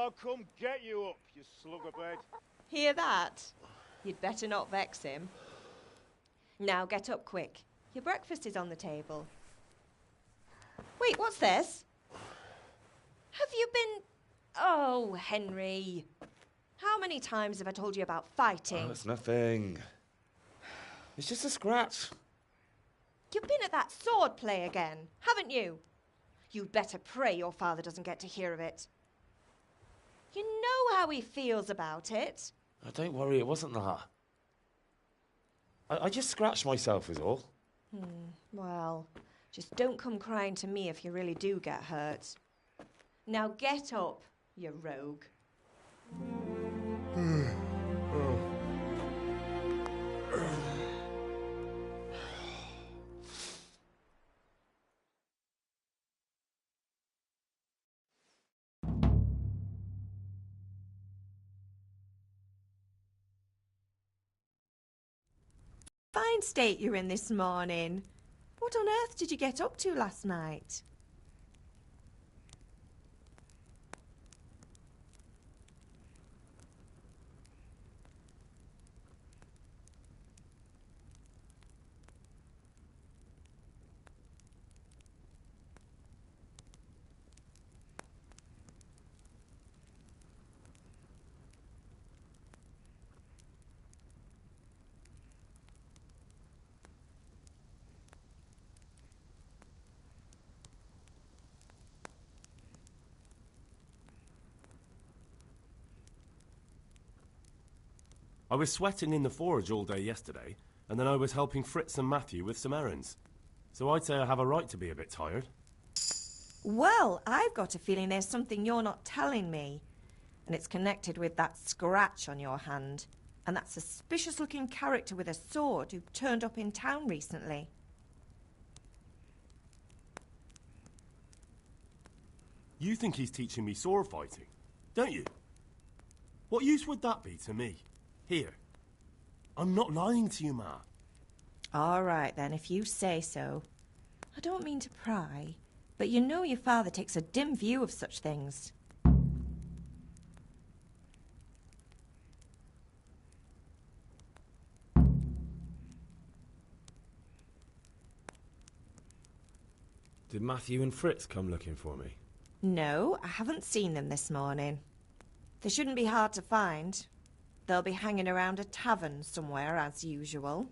I'll come get you up, you slug of bread. Hear that? You'd better not vex him. Now get up quick. Your breakfast is on the table. Wait, what's this? Have you been... Oh, Henry. How many times have I told you about fighting? Oh, it's nothing. It's just a scratch. You've been at that sword play again, haven't you? You'd better pray your father doesn't get to hear of it. You know how he feels about it. Oh, don't worry, it wasn't that. I just scratched myself is all. Well, just don't come crying to me if you really do get hurt. Now get up, you rogue. Fine state you're in this morning. What on earth did you get up to last night? I was sweating in the forge all day yesterday, and then I was helping Fritz and Matthew with some errands. So I'd say I have a right to be a bit tired. Well, I've got a feeling there's something you're not telling me. And it's connected with that scratch on your hand. And that suspicious-looking character with a sword who turned up in town recently. You think he's teaching me sword fighting, don't you? What use would that be to me? Here. I'm not lying to you, Ma. All right, then, if you say so. I don't mean to pry, but you know your father takes a dim view of such things. Did Matthew and Fritz come looking for me? No, I haven't seen them this morning. They shouldn't be hard to find. They'll be hanging around a tavern somewhere, as usual.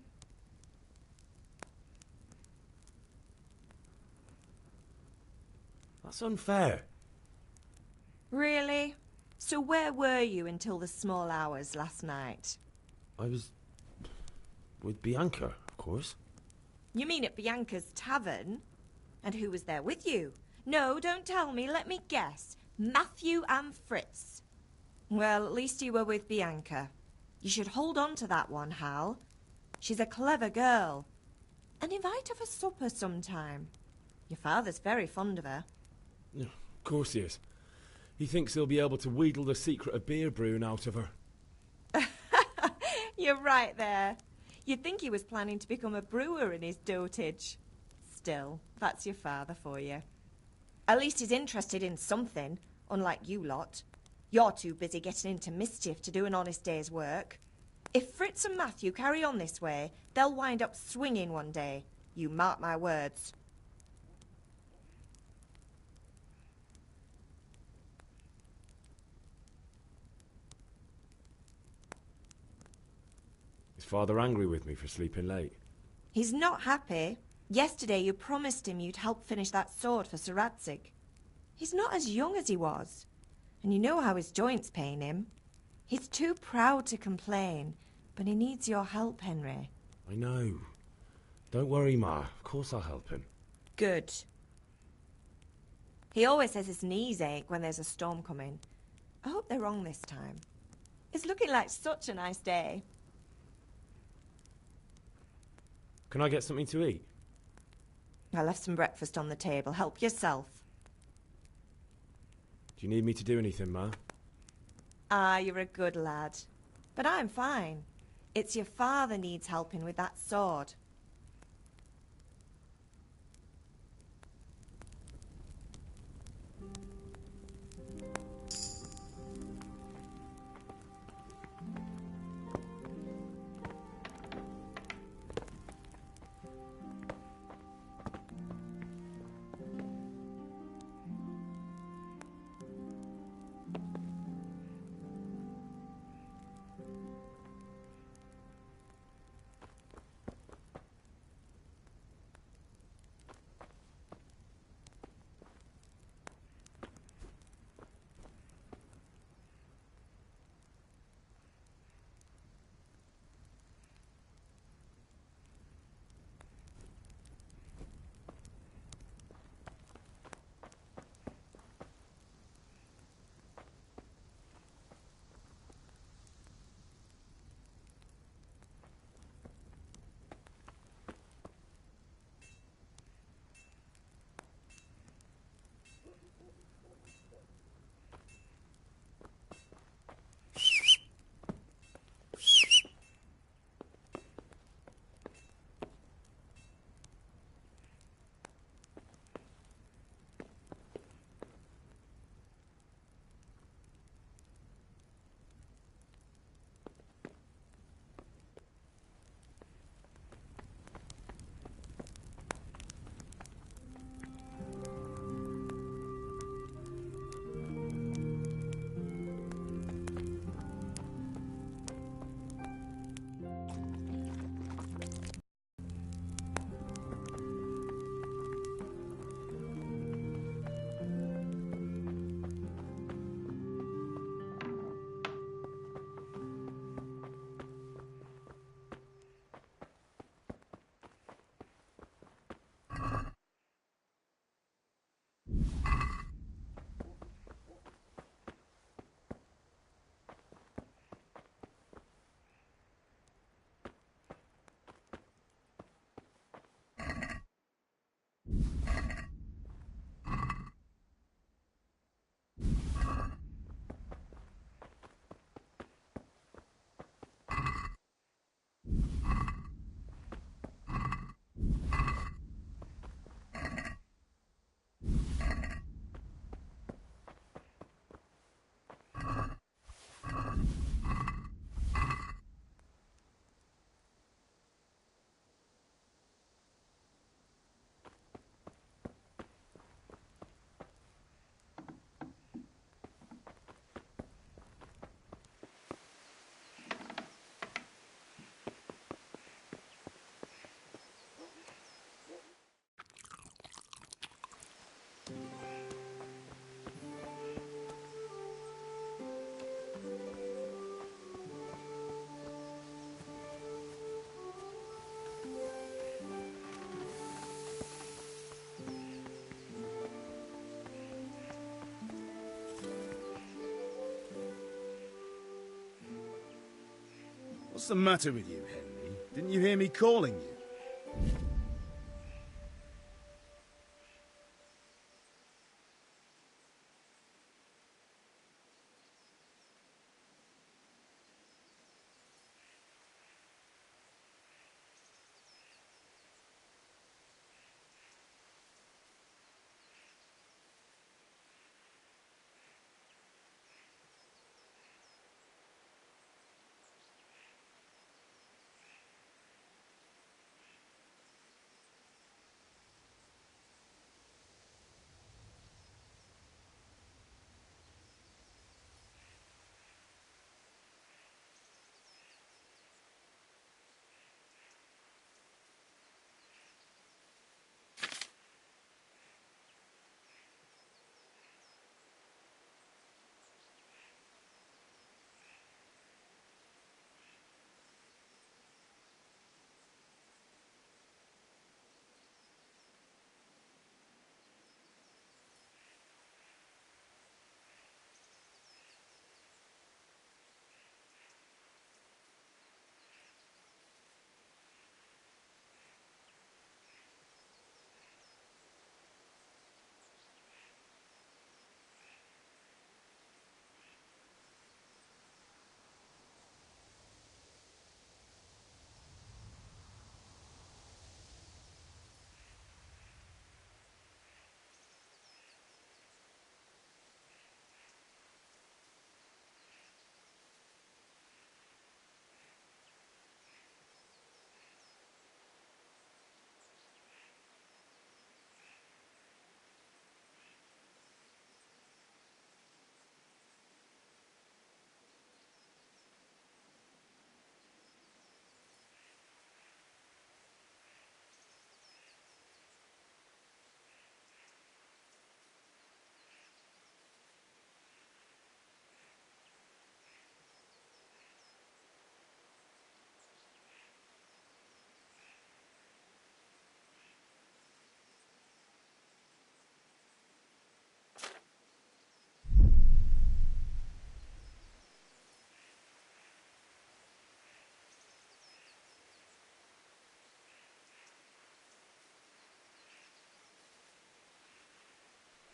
That's unfair. Really? So where were you until the small hours last night? I was... with Bianca, of course. You mean at Bianca's tavern? And who was there with you? No, don't tell me, let me guess. Matthew and Fritz. Well, at least you were with Bianca. You should hold on to that one, Hal. She's a clever girl. And invite her for supper sometime. Your father's very fond of her. Yeah, of course he is. He thinks he'll be able to wheedle the secret of beer brewing out of her. You're right there. You'd think he was planning to become a brewer in his dotage. Still, that's your father for you. At least he's interested in something, unlike you lot. You're too busy getting into mischief to do an honest day's work. If Fritz and Matthew carry on this way, they'll wind up swinging one day. You mark my words. Is Father angry with me for sleeping late? He's not happy. Yesterday you promised him you'd help finish that sword for Sir Radzig. He's not as young as he was. And you know how his joints pain him. He's too proud to complain, but he needs your help, Henry. I know. Don't worry, Ma. Of course I'll help him. Good. He always says his knees ache when there's a storm coming. I hope they're wrong this time. It's looking like such a nice day. Can I get something to eat? I left some breakfast on the table. Help yourself. Do you need me to do anything, Ma? Ah, you're a good lad. But I'm fine. It's your father needs helping with that sword. What's the matter with you, Henry? Didn't you hear me calling you?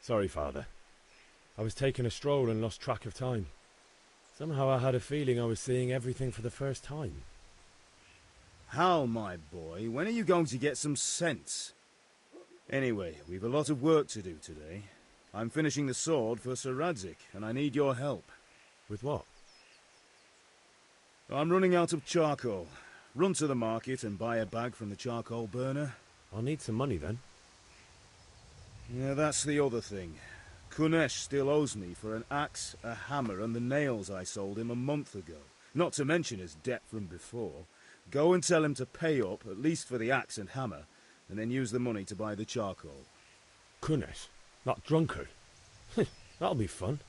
Sorry, Father. I was taking a stroll and lost track of time. Somehow I had a feeling I was seeing everything for the first time. Hal, my boy, when are you going to get some sense? Anyway, we've a lot of work to do today. I'm finishing the sword for Sir Radzig, and I need your help. With what? I'm running out of charcoal. Run to the market and buy a bag from the charcoal burner. I'll need some money then. Yeah, that's the other thing. Kunesh still owes me for an axe, a hammer, and the nails I sold him a month ago. Not to mention his debt from before. Go and tell him to pay up, at least for the axe and hammer, and then use the money to buy the charcoal. Kunesh? That drunkard? That'll be fun.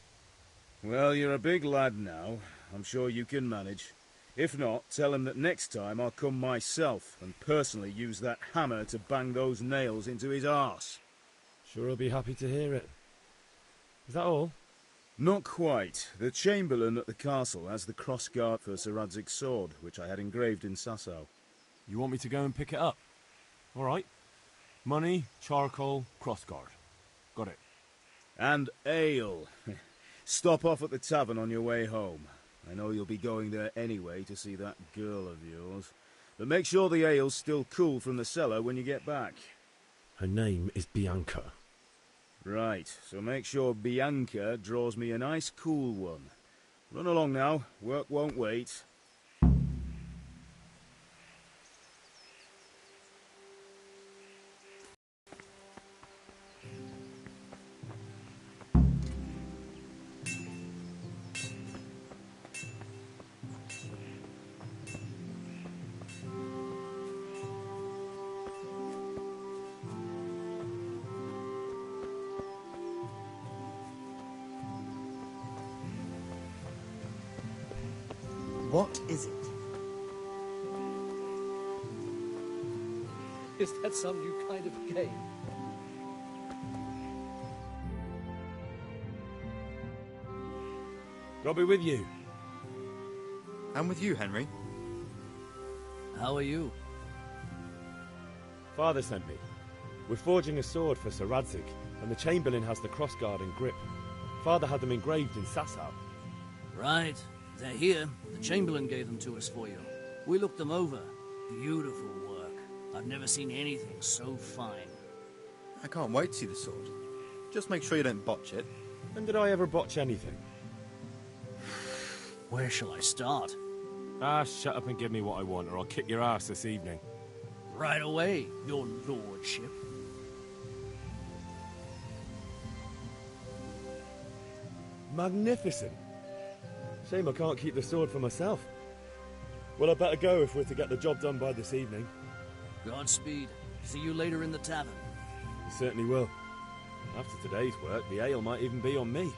Well, you're a big lad now. I'm sure you can manage. If not, tell him that next time I'll come myself and personally use that hammer to bang those nails into his arse. Sure he'll be happy to hear it. Is that all? Not quite. The Chamberlain at the castle has the crossguard for Sir Radzig's sword, which I had engraved in Sasau. You want me to go and pick it up? All right. Money, charcoal, crossguard. Got it. And ale. Stop off at the tavern on your way home. I know you'll be going there anyway to see that girl of yours. But make sure the ale's still cool from the cellar when you get back. Her name is Bianca. Right, so make sure Bianca draws me a nice cool one. Run along now, work won't wait. What is it? Is that some new kind of game? I'll be with you. And with you, Henry. How are you? Father sent me. We're forging a sword for Sir Radzig, and the Chamberlain has the crossguard and grip. Father had them engraved in Sasau. Right. They're here. The Chamberlain gave them to us for you. We looked them over. Beautiful work. I've never seen anything so fine. I can't wait to see the sword. Just make sure you don't botch it. When did I ever botch anything? Where shall I start? Ah, shut up and give me what I want, or I'll kick your ass this evening. Right away, your lordship. Magnificent. Shame I can't keep the sword for myself. Well, I better go if we're to get the job done by this evening. Godspeed. See you later in the tavern. You certainly will. After today's work, the ale might even be on me.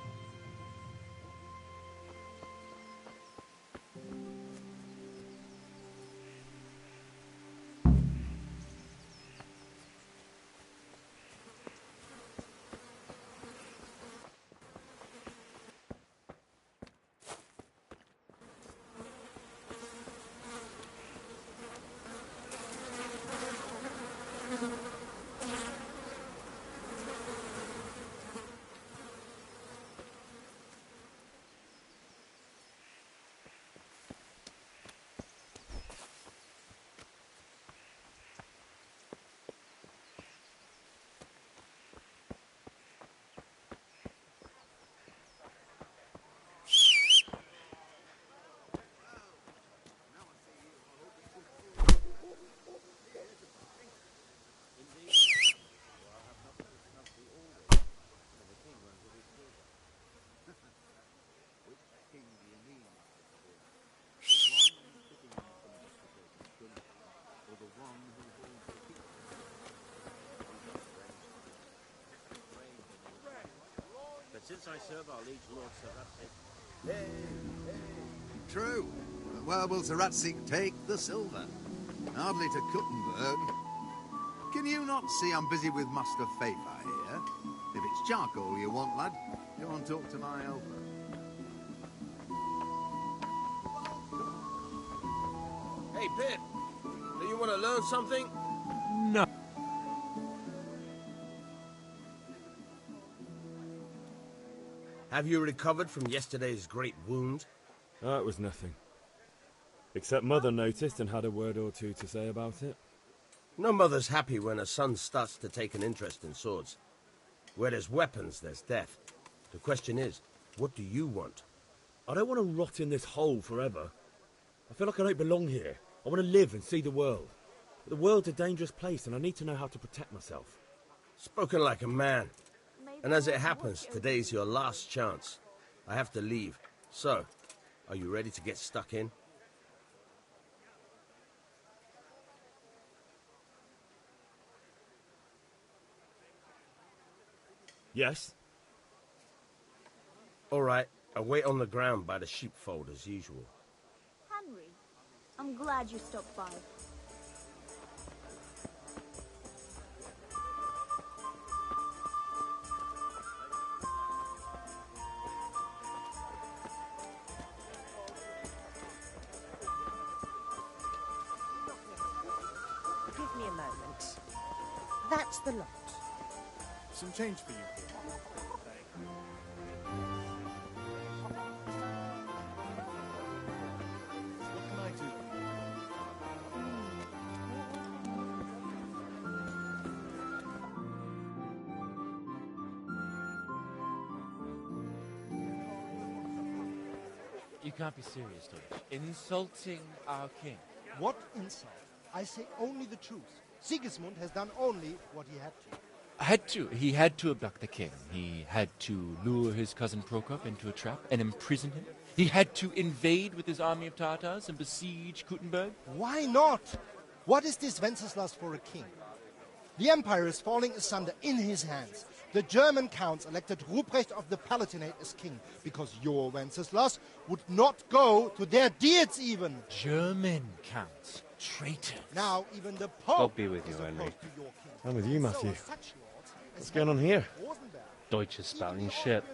Since I serve our liege lord Sir Radzig. True. Where will Sir Radzig take the silver? Hardly to Kuttenberg. Can you not see I'm busy with Master Fafa here? If it's charcoal you want, lad, go and talk to my helper. Hey, Pip, do you want to learn something? No. Have you recovered from yesterday's great wound? Oh, it was nothing. Except Mother noticed and had a word or two to say about it. No mother's happy when a son starts to take an interest in swords. Where there's weapons, there's death. The question is, what do you want? I don't want to rot in this hole forever. I feel like I don't belong here. I want to live and see the world. But the world's a dangerous place and I need to know how to protect myself. Spoken like a man. And as it happens, today's your last chance. I have to leave. So, are you ready to get stuck in? Yes? All right, I'll wait on the ground by the sheepfold as usual. Henry, I'm glad you stopped by. Give me a moment. That's the lot. Some change for you. What can I do? You can't be serious, Deutsch. Insulting our king. What insult? I say only the truth. Sigismund has done only what he had to. He had to abduct the king. He had to lure his cousin Prokop into a trap and imprison him. He had to invade with his army of Tartars and besiege Kuttenberg. Why not? What is this Wenceslas for a king? The empire is falling asunder in his hands. The German counts elected Ruprecht of the Palatinate as king because your Wenceslas would not go to their deeds even. German counts. Traitors. Now even the Pope God be with you, is Henry. opposed to your king. I'm with you, Matthew. So such lords as What's going on here? Rosenberg, Deutsch is spouting shit.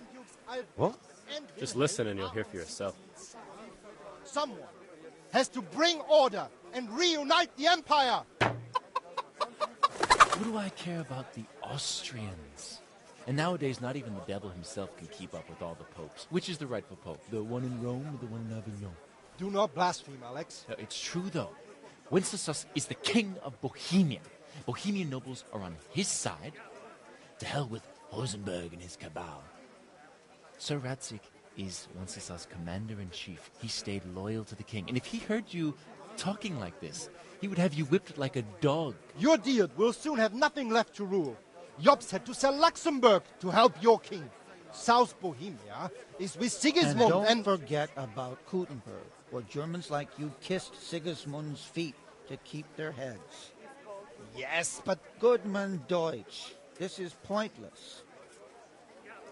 What? Just listen and you'll hear for yourself. Someone has to bring order and reunite the Empire! What do I care about the Austrians? And nowadays, not even the devil himself can keep up with all the popes. Which is the rightful pope? The one in Rome or the one in Avignon? Do not blaspheme, Alex. It's true, though. Wenceslas is the king of Bohemia. Bohemian nobles are on his side. To hell with Rosenberg and his cabal. Sir Radzig is Wenceslas' commander-in-chief. He stayed loyal to the king. And if he heard you talking like this, he would have you whipped like a dog. Your Diet will soon have nothing left to rule. Jobst had to sell Luxembourg to help your king. South Bohemia is with Sigismund and don't forget about Kuttenberg, where Germans like you kissed Sigismund's feet to keep their heads. Yes, but... Goodman Deutsch, this is pointless.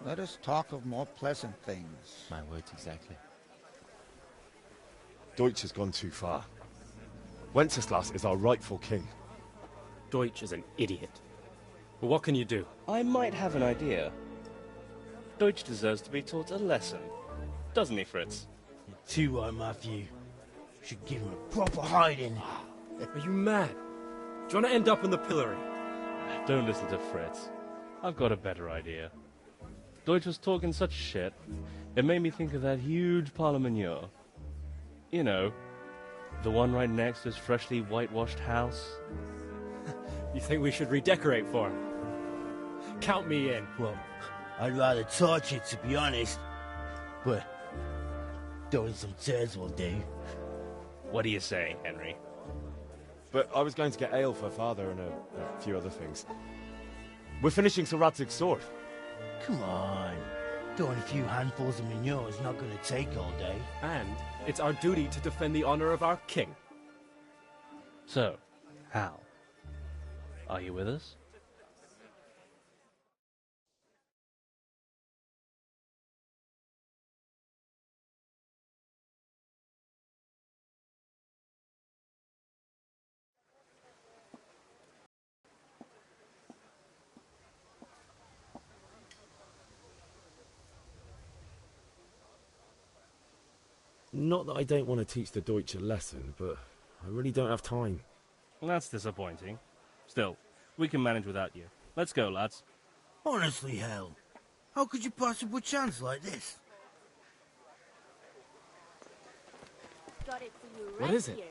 Let us talk of more pleasant things. My words exactly. Deutsch has gone too far. Wenceslas is our rightful king. Deutsch is an idiot. But what can you do? I might have an idea. Deutsch deserves to be taught a lesson. Doesn't he, Fritz? You're too right, Matthew. Should give him a proper hiding. Are you mad? Do you want to end up in the pillory? Don't listen to Fritz. I've got a better idea. Deutsch was talking such shit, it made me think of that huge parliament. You know, the one right next to his freshly whitewashed house. You think we should redecorate for him? Count me in. Well, I'd rather torch it, to be honest. But throwing some tears will do. What are you saying, Henry? But I was going to get ale for father and a few other things. We're finishing Sir Radzig's sword. Come on. Throwing a few handfuls of manure is not going to take all day. And it's our duty to defend the honor of our king. So, Hal, are you with us? Not that I don't want to teach the Deutsch a lesson, but I really don't have time. Well, that's disappointing. Still, we can manage without you. Let's go, lads. Honestly, Hal, how could you possibly chance like this? Got it for you What right is it? here.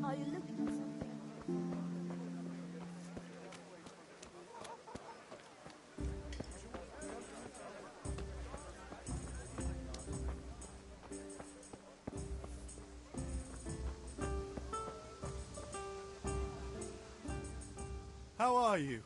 Are you looking at something? How are you?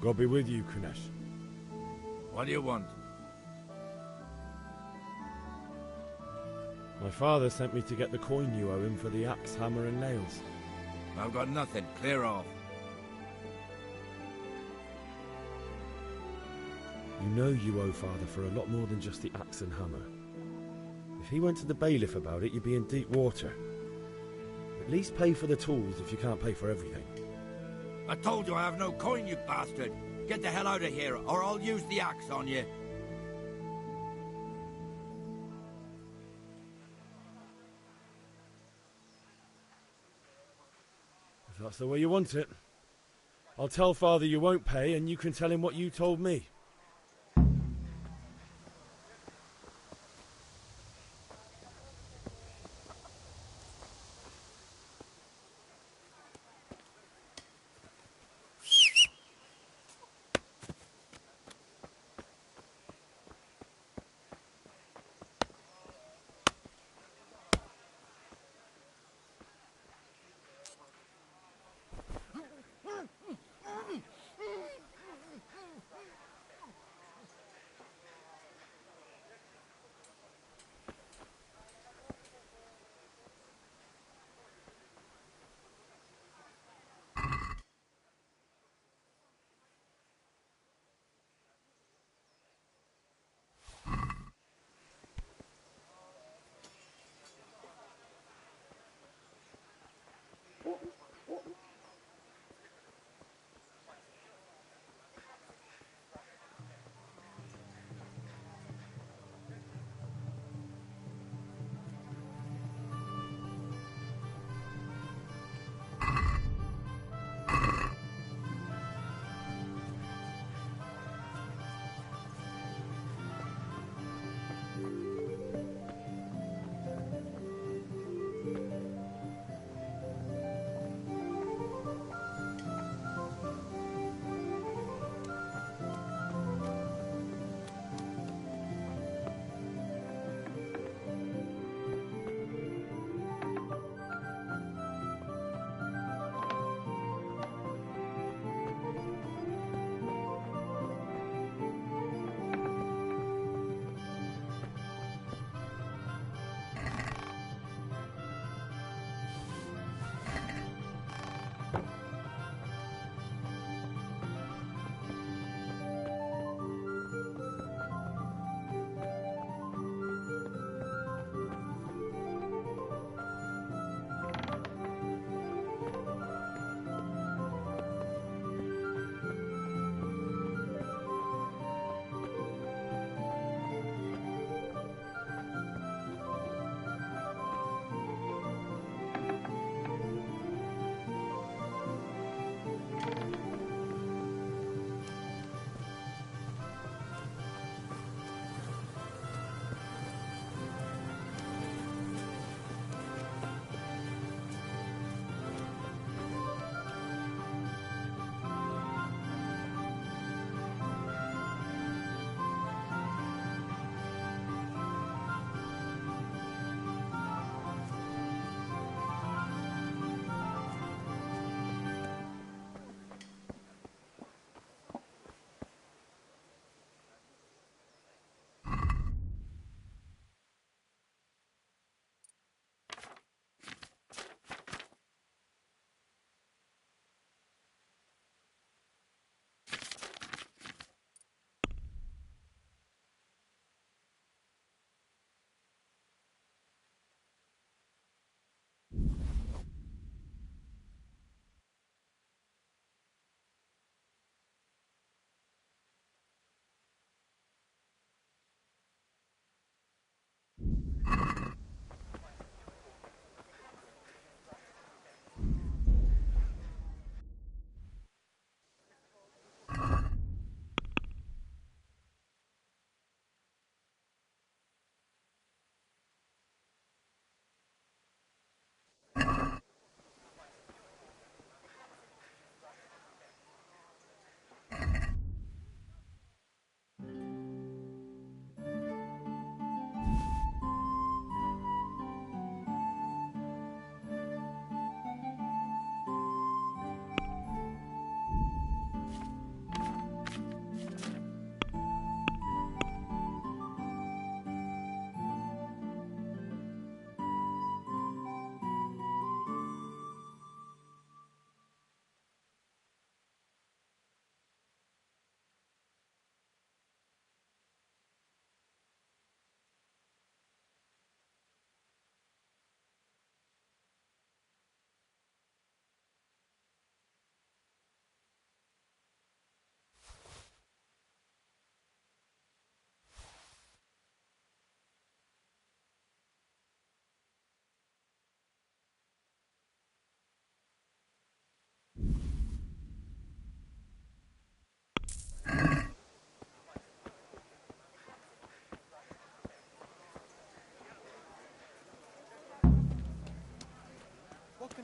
God be with you, Kunesh. What do you want? My father sent me to get the coin you owe him for the axe, hammer and nails. I've got nothing. Clear off. You know you owe father for a lot more than just the axe and hammer. If he went to the bailiff about it, you'd be in deep water. At least pay for the tools if you can't pay for everything. I told you I have no coin, you bastard. Get the hell out of here, or I'll use the axe on you. If that's the way you want it. I'll tell father you won't pay, and you can tell him what you told me.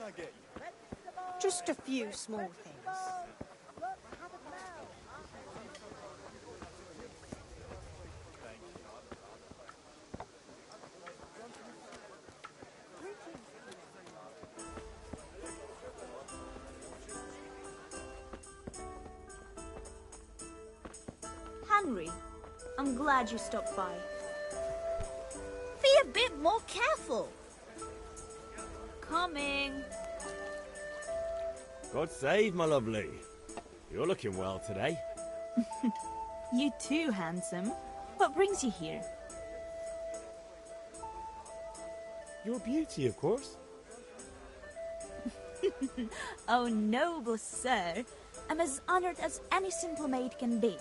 I get you? Just a few small things. Henry, I'm glad you stopped by. Be a bit more careful. Coming. God save, my lovely. You're looking well today. You too, handsome. What brings you here? Your beauty, of course. Oh, noble sir. I'm as honored as any simple maid can be.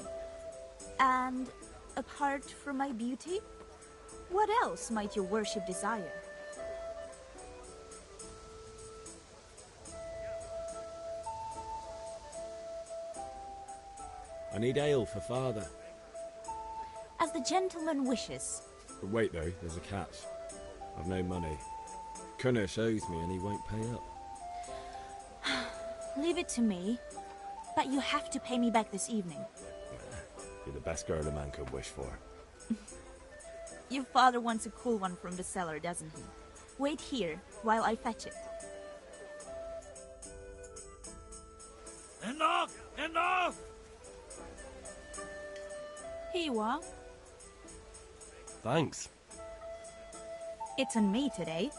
And apart from my beauty, what else might your worship desire? I need ale for father. As the gentleman wishes. But wait though, there's a catch. I've no money. Kunnish owes me and he won't pay up. Leave it to me. But you have to pay me back this evening. You're the best girl a man could wish for. Your father wants a cool one from the cellar, doesn't he? Wait here while I fetch it. Enough! Enough! Here you are. Thanks. It's on me today.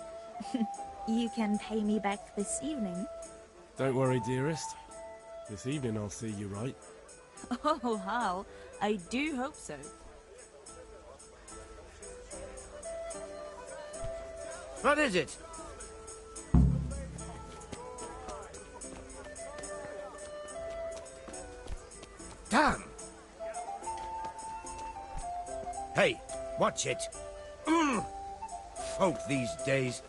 You can pay me back this evening. Don't worry, dearest. This evening I'll see you right. Oh, Hal, I do hope so. What is it? Damn! Hey, watch it. Folk these days.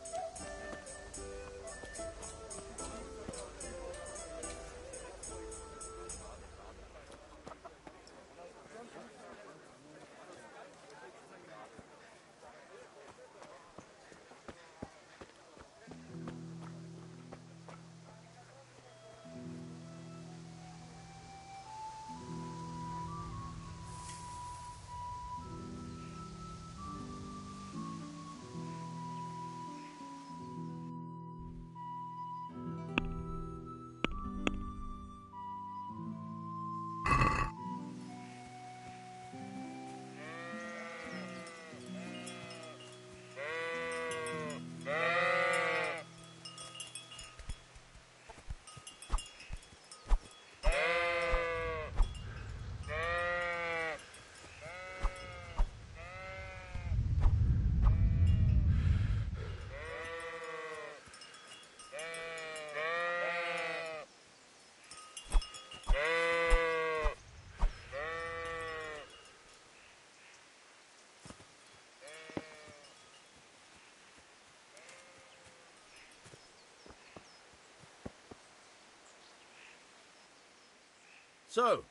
So,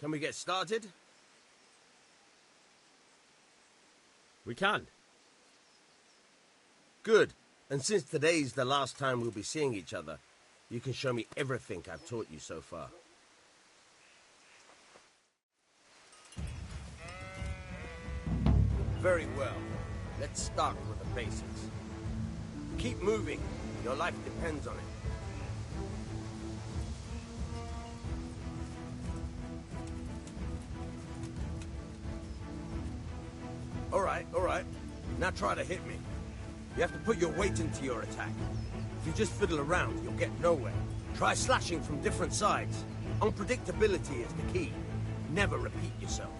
can we get started? We can. Good. And since today's the last time we'll be seeing each other, you can show me everything I've taught you so far. Very well. Let's start with the basics. Keep moving. Your life depends on it. All right. Now try to hit me. You have to put your weight into your attack. If you just fiddle around, you'll get nowhere. Try slashing from different sides. Unpredictability is the key. Never repeat yourself.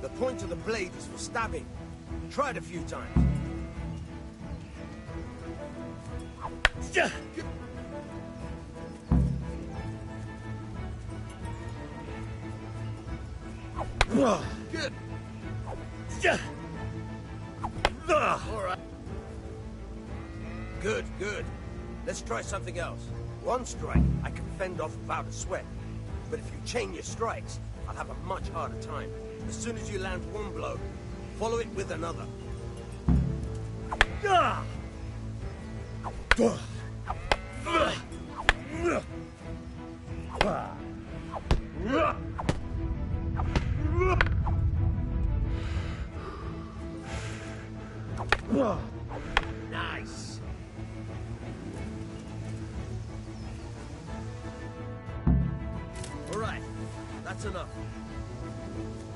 The point of the blade is for stabbing. Try it a few times. Good. All right. Good, good. Let's try something else. One strike, I can fend off without a sweat. But if you chain your strikes, I'll have a much harder time. As soon as you land one blow, follow it with another. Nice. All right, that's enough.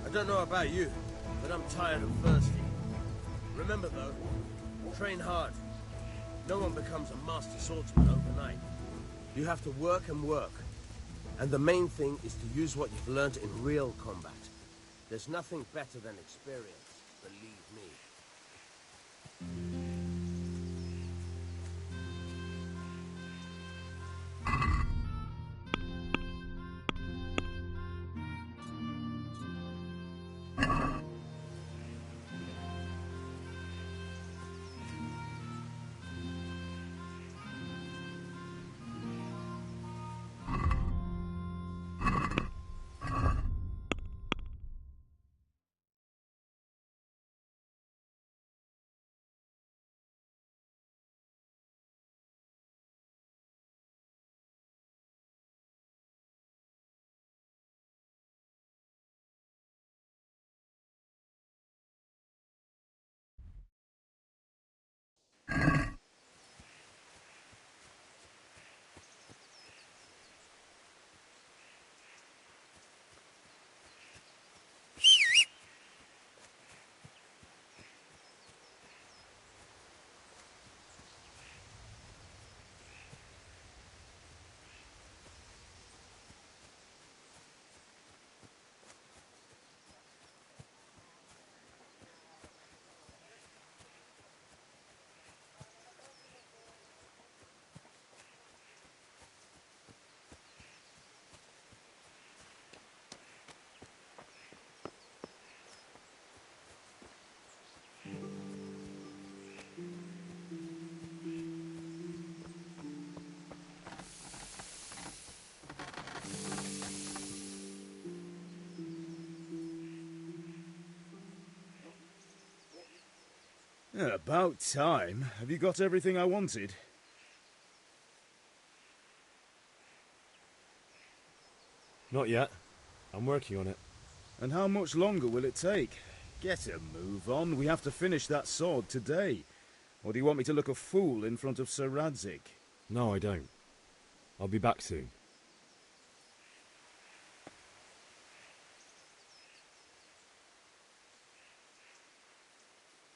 I don't know about you, but I'm tired and thirsty. Remember though, train hard. No one becomes a master swordsman overnight. You have to work and work. And the main thing is to use what you've learned in real combat. There's nothing better than experience, believe me. Yeah, about time. Have you got everything I wanted? Not yet. I'm working on it. And how much longer will it take? Get a move on. We have to finish that sword today. Or do you want me to look a fool in front of Sir Radzik? No, I don't. I'll be back soon.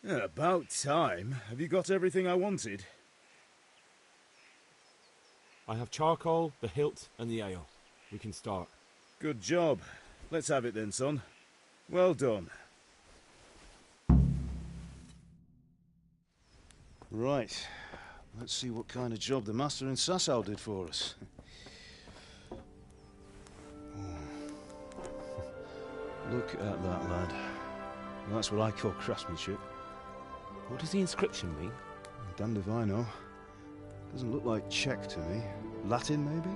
Yeah, about time. Have you got everything I wanted? I have charcoal, the hilt, and the ale. We can start. Good job. Let's have it then, son. Well done. Right. Let's see what kind of job the master in Sasau did for us. Look at that, lad. That's what I call craftsmanship. What does the inscription mean? Damned if I know. Doesn't look like Czech to me. Latin, maybe?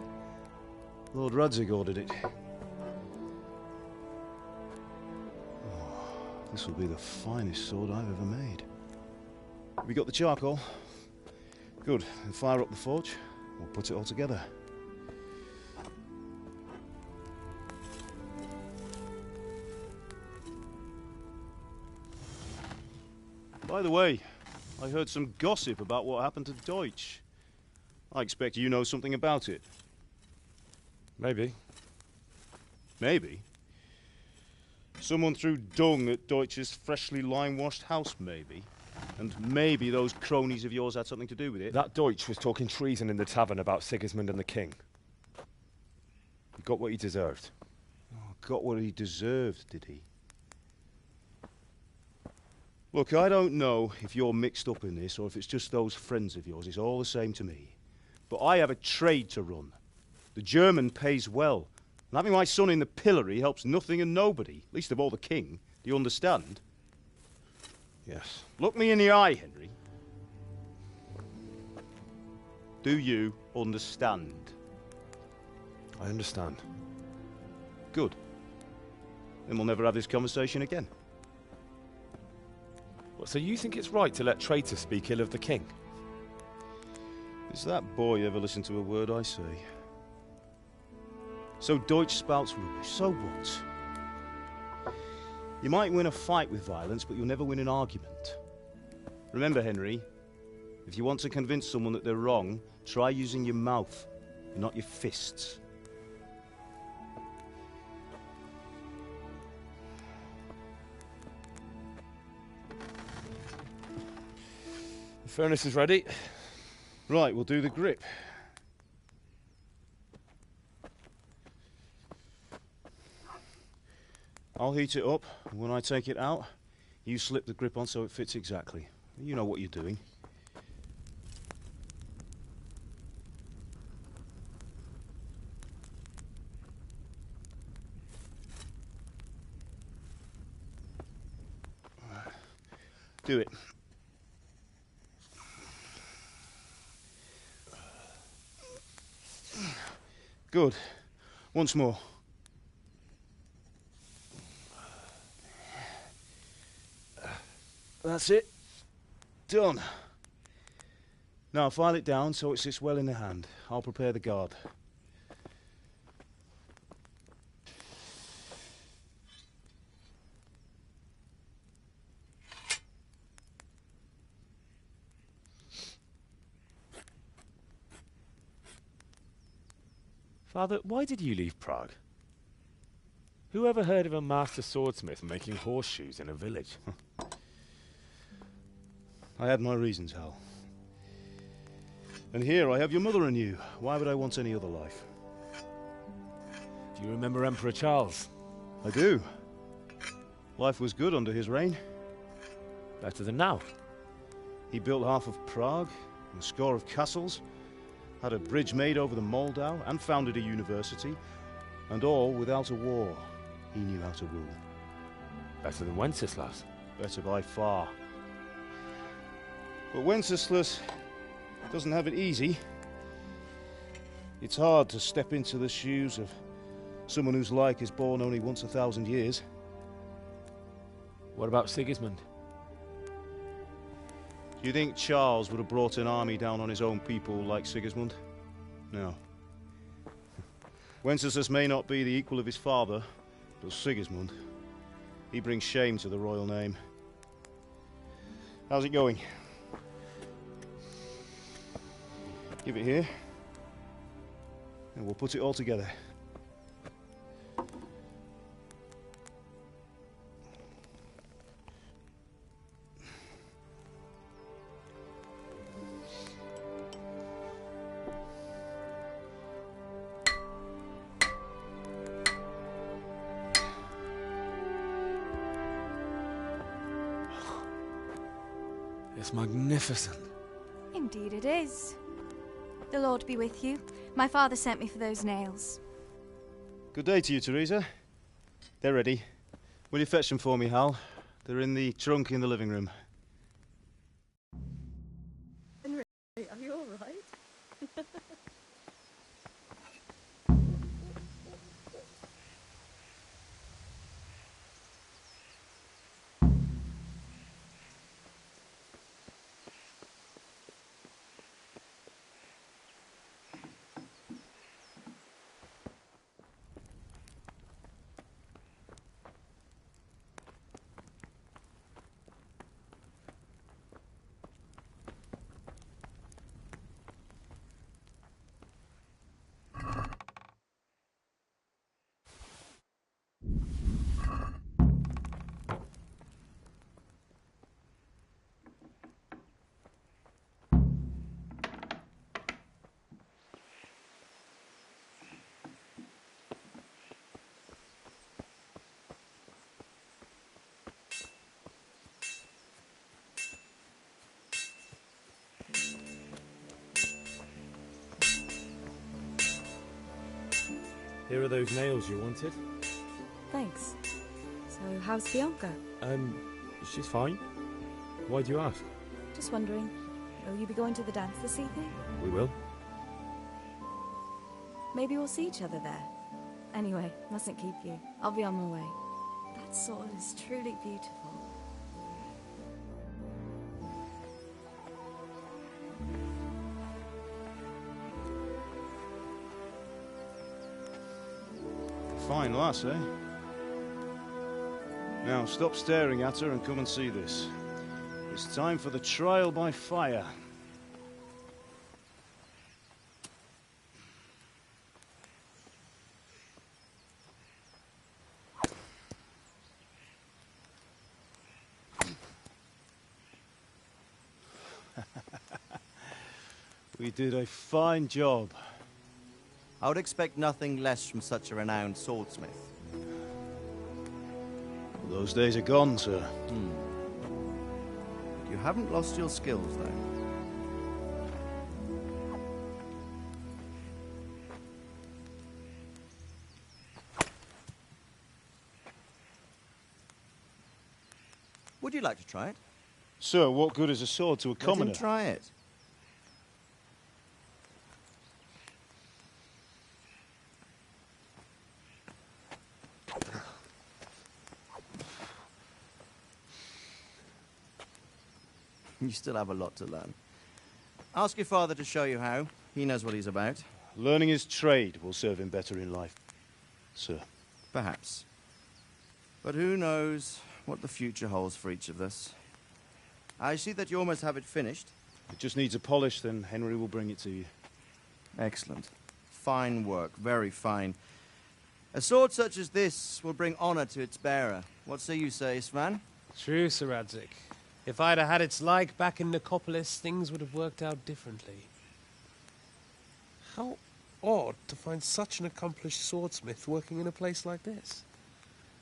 Lord Radzik ordered it. Oh, this will be the finest sword I've ever made. We got the charcoal? Good. Then fire up the forge. We'll put it all together. By the way, I heard some gossip about what happened to Deutsch. I expect you know something about it. Maybe. Maybe? Someone threw dung at Deutsch's freshly lime-washed house, maybe? And maybe those cronies of yours had something to do with it? That Deutsch was talking treason in the tavern about Sigismund and the king. He got what he deserved. Oh, got what he deserved, did he? Look, I don't know if you're mixed up in this or if it's just those friends of yours. It's all the same to me. But I have a trade to run. The German pays well. And having my son in the pillory helps nothing and nobody, least of all the king. Do you understand? Yes. Look me in the eye, Henry. Do you understand? I understand. Good. Then we'll never have this conversation again. What, so you think it's right to let traitors speak ill of the king? Does that boy ever listen to a word I say? So Deutsch spouts rubbish, so what? You might win a fight with violence, but you'll never win an argument. Remember, Henry, if you want to convince someone that they're wrong, try using your mouth, and not your fists. The furnace is ready. Right, we'll do the grip. I'll heat it up, and when I take it out, you slip the grip on so it fits exactly. You know what you're doing. Do it. Good. Once more. That's it. Done. Now file it down so it sits well in the hand. I'll prepare the guard. Father, why did you leave Prague? Who ever heard of a master swordsmith making horseshoes in a village? I had my reasons, Hal. And here I have your mother and you. Why would I want any other life? Do you remember Emperor Charles? I do. Life was good under his reign. Better than now. He built half of Prague, and a score of castles, had a bridge made over the Moldau, and founded a university, and all without a war. He knew how to rule. Better than Wenceslas. Better by far. But Wenceslas doesn't have it easy. It's hard to step into the shoes of someone whose like is born only once 1,000 years. What about Sigismund? Do you think Charles would have brought an army down on his own people like Sigismund? No. Wenceslas may not be the equal of his father, but Sigismund, he brings shame to the royal name. How's it going? Give it here, and we'll put it all together. It's magnificent. Indeed it is. The Lord be with you. My father sent me for those nails. Good day to you, Teresa. They're ready. Will you fetch them for me, Hal? They're in the trunk in the living room. Henry, are you all right? Here are those nails you wanted. Thanks. So, how's Bianca? She's fine. Why do you ask? Just wondering, will you be going to the dance this evening? We will. Maybe we'll see each other there. Anyway, mustn't keep you. I'll be on my way. That sword is truly beautiful. Fine lass, eh? Now, stop staring at her and come and see this. It's time for the trial by fire. We did a fine job. I would expect nothing less from such a renowned swordsmith. Those days are gone, sir. You haven't lost your skills, though. Would you like to try it? Sir, what good is a sword to a commoner? Let him try it. You still have a lot to learn. Ask your father to show you how. He knows what he's about. Learning his trade will serve him better in life, sir. Perhaps. But who knows what the future holds for each of us. I see that you almost have it finished. It just needs a polish, then Henry will bring it to you. Excellent. Fine work, very fine. A sword such as this will bring honor to its bearer. What say you, Svan? True, Sir Radzig. If I'd have had its like back in Nicopolis, things would have worked out differently. How odd to find such an accomplished swordsmith working in a place like this.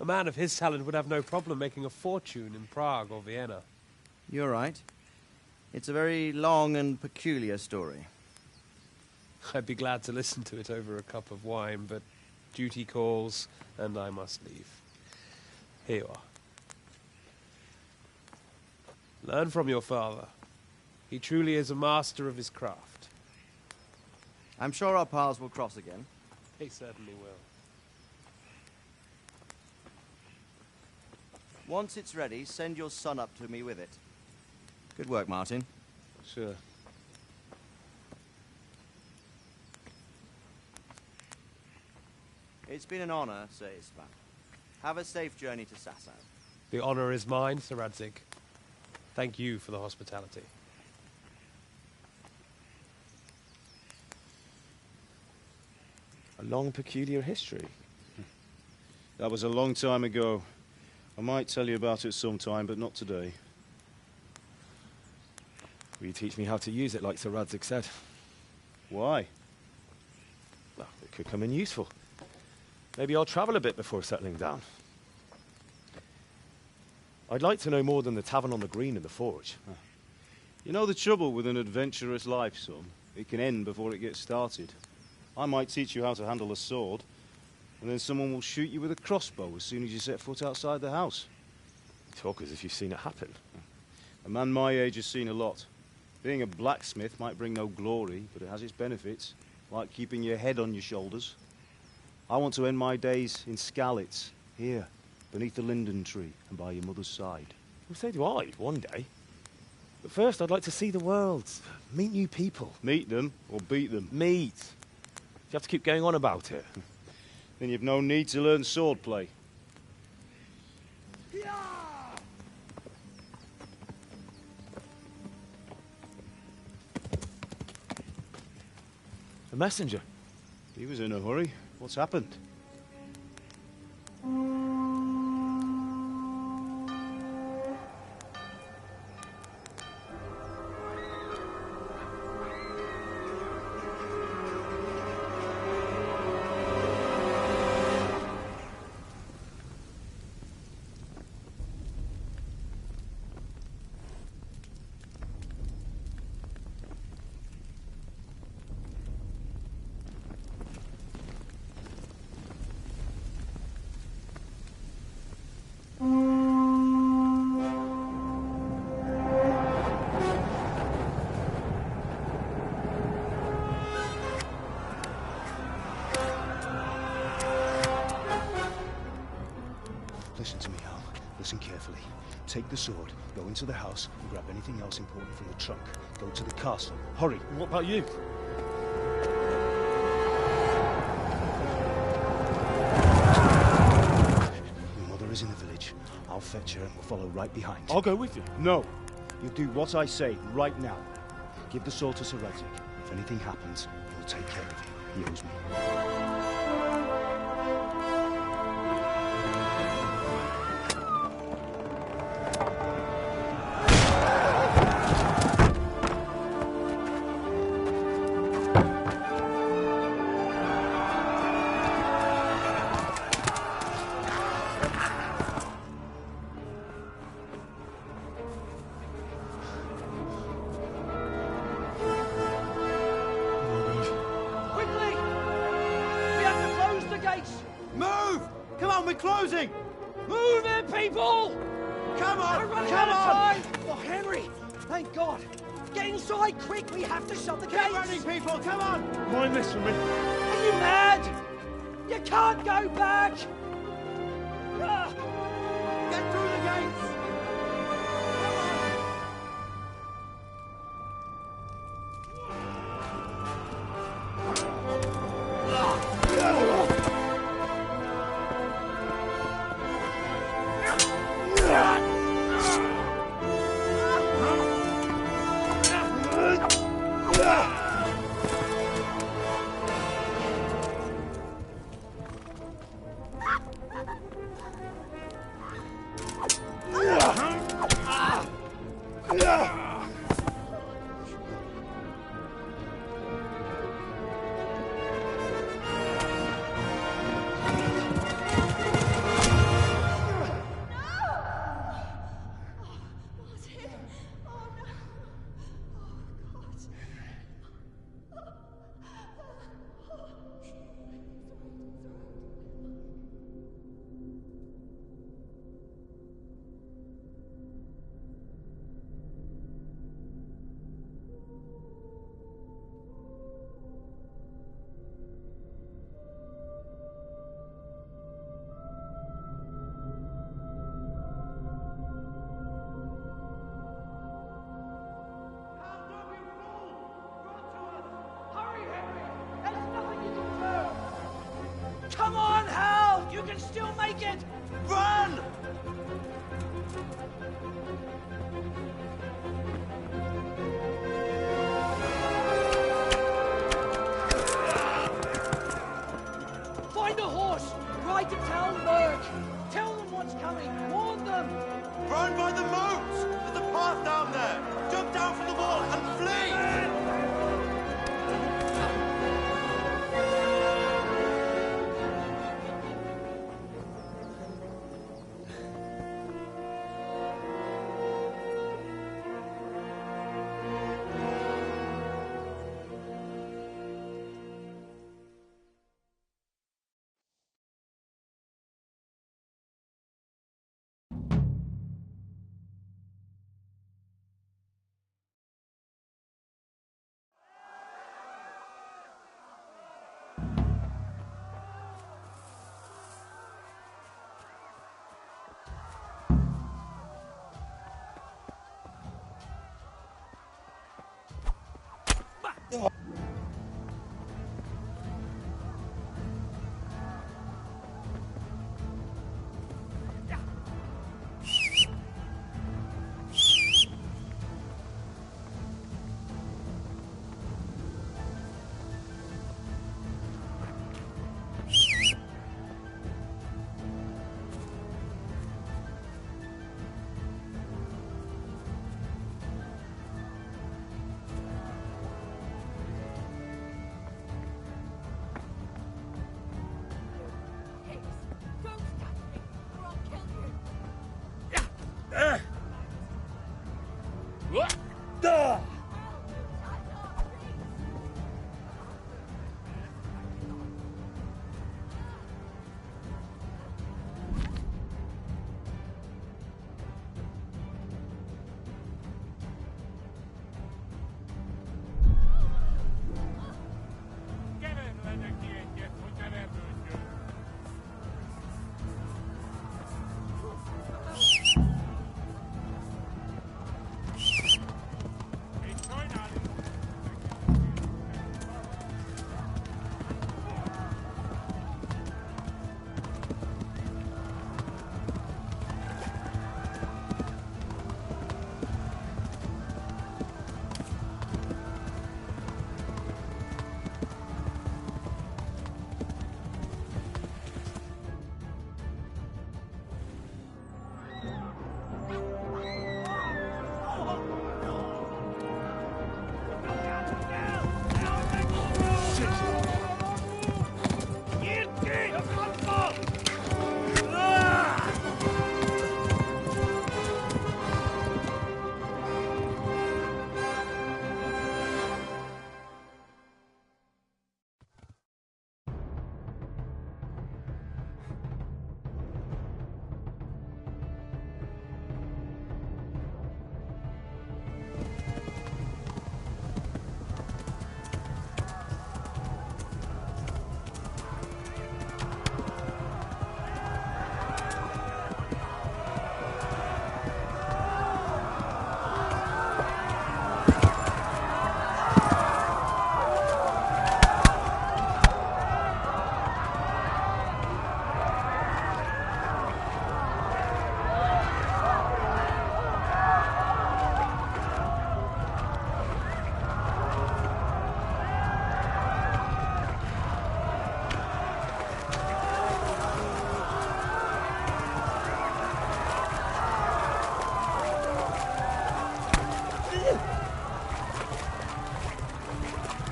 A man of his talent would have no problem making a fortune in Prague or Vienna. You're right. It's a very long and peculiar story. I'd be glad to listen to it over a cup of wine, but duty calls, and I must leave. Here you are. Learn from your father. He truly is a master of his craft. I'm sure our paths will cross again. He certainly will. Once it's ready, send your son up to me with it. Good work, Martin. Sure. It's been an honor, Sir Istvan. Have a safe journey to Sasau. The honor is mine, Sir Radzig. Thank you for the hospitality. A long, peculiar history. That was a long time ago. I might tell you about it sometime, but not today. Will you teach me how to use it, like Sir Radzig said? Why? Well, it could come in useful. Maybe I'll travel a bit before settling down. I'd like to know more than the tavern on the green and the forge. You know the trouble with an adventurous life, son? It can end before it gets started. I might teach you how to handle a sword, and then someone will shoot you with a crossbow as soon as you set foot outside the house. You talk as if you've seen it happen. A man my age has seen a lot. Being a blacksmith might bring no glory, but it has its benefits, like keeping your head on your shoulders. I want to end my days in Skalitz, here, beneath the linden tree and by your mother's side. Well, so do I, one day. But first, I'd like to see the world, meet new people. Meet them or beat them? Meet. You have to keep going on about it. Then you've no need to learn swordplay. A messenger. He was in a hurry. What's happened? take the sword, go into the house, and grab anything else important from the trunk. Go to the castle. Hurry! What about you? Your mother is in the village. I'll fetch her and we'll follow right behind. I'll go with you. No! You do what I say right now. Give the sword to Sir Radzik. If anything happens, he'll take care of you. He owes me. Closing! Move it, people! Come on! We're running out of time! Oh, Henry! Thank God! Get inside, quick! We have to shut the gates! Get running, people! Come on! Mind this for me. Are you mad? You can't go back! Get through the gates! Come on, Hal! You can still make it! Run! Find a horse! Ride to Talmberg! Tell them what's coming! Warn them! Run by the moat! There's a path down there! Jump down from the wall and flee!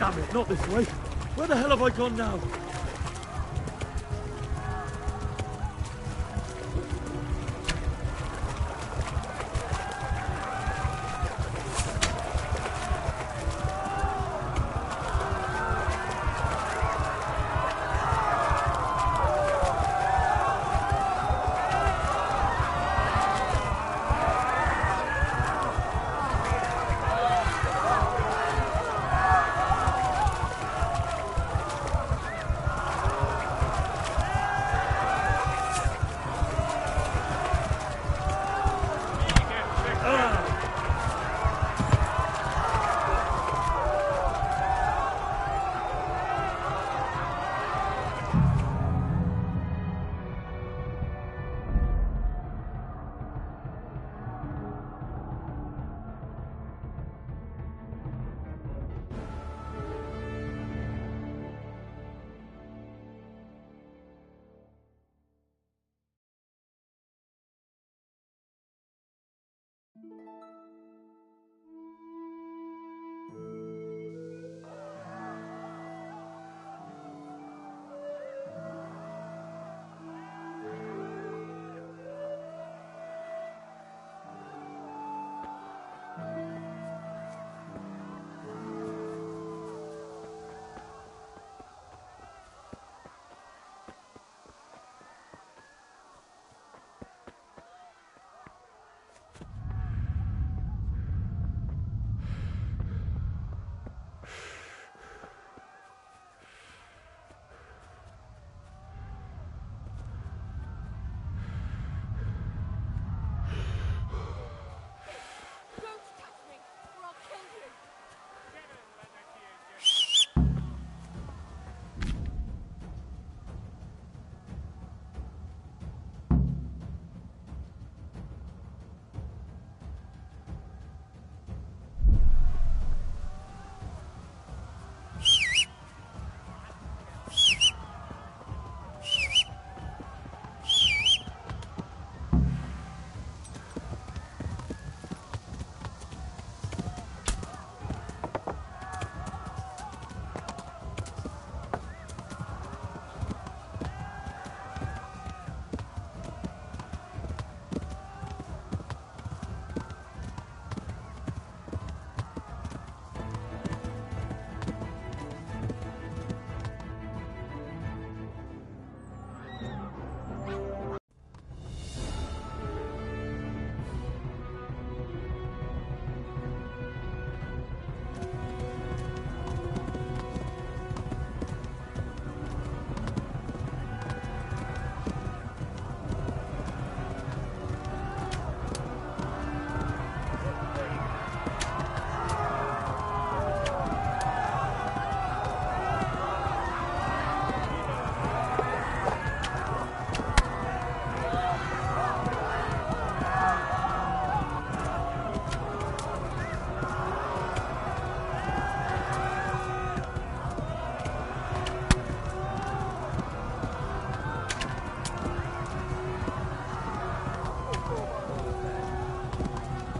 Damn it, not this way. Where the hell have I gone now?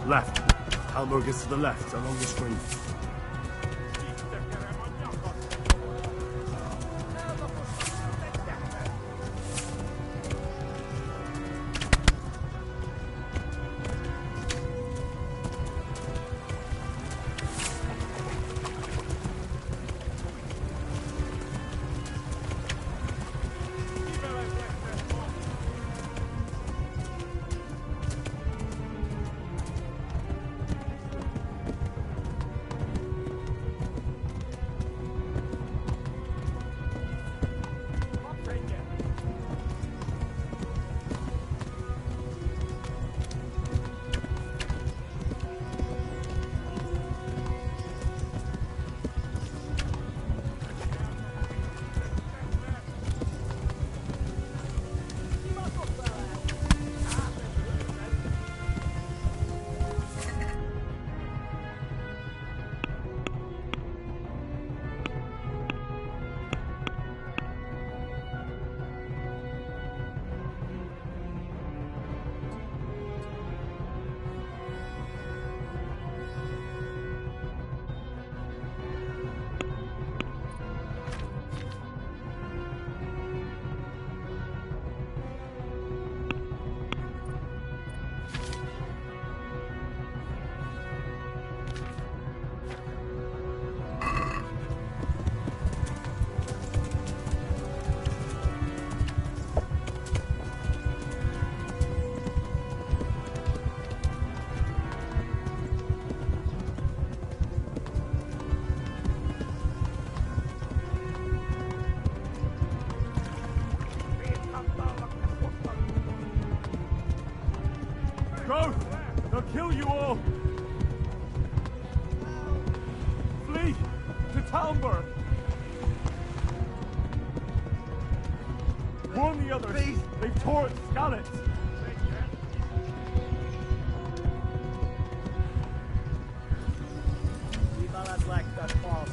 Left. Talmor gets to the left, along the stream. kill you all! Flee to Talmberg! Warn the others! Please. They've tore at Scarlet! Ballads like that false.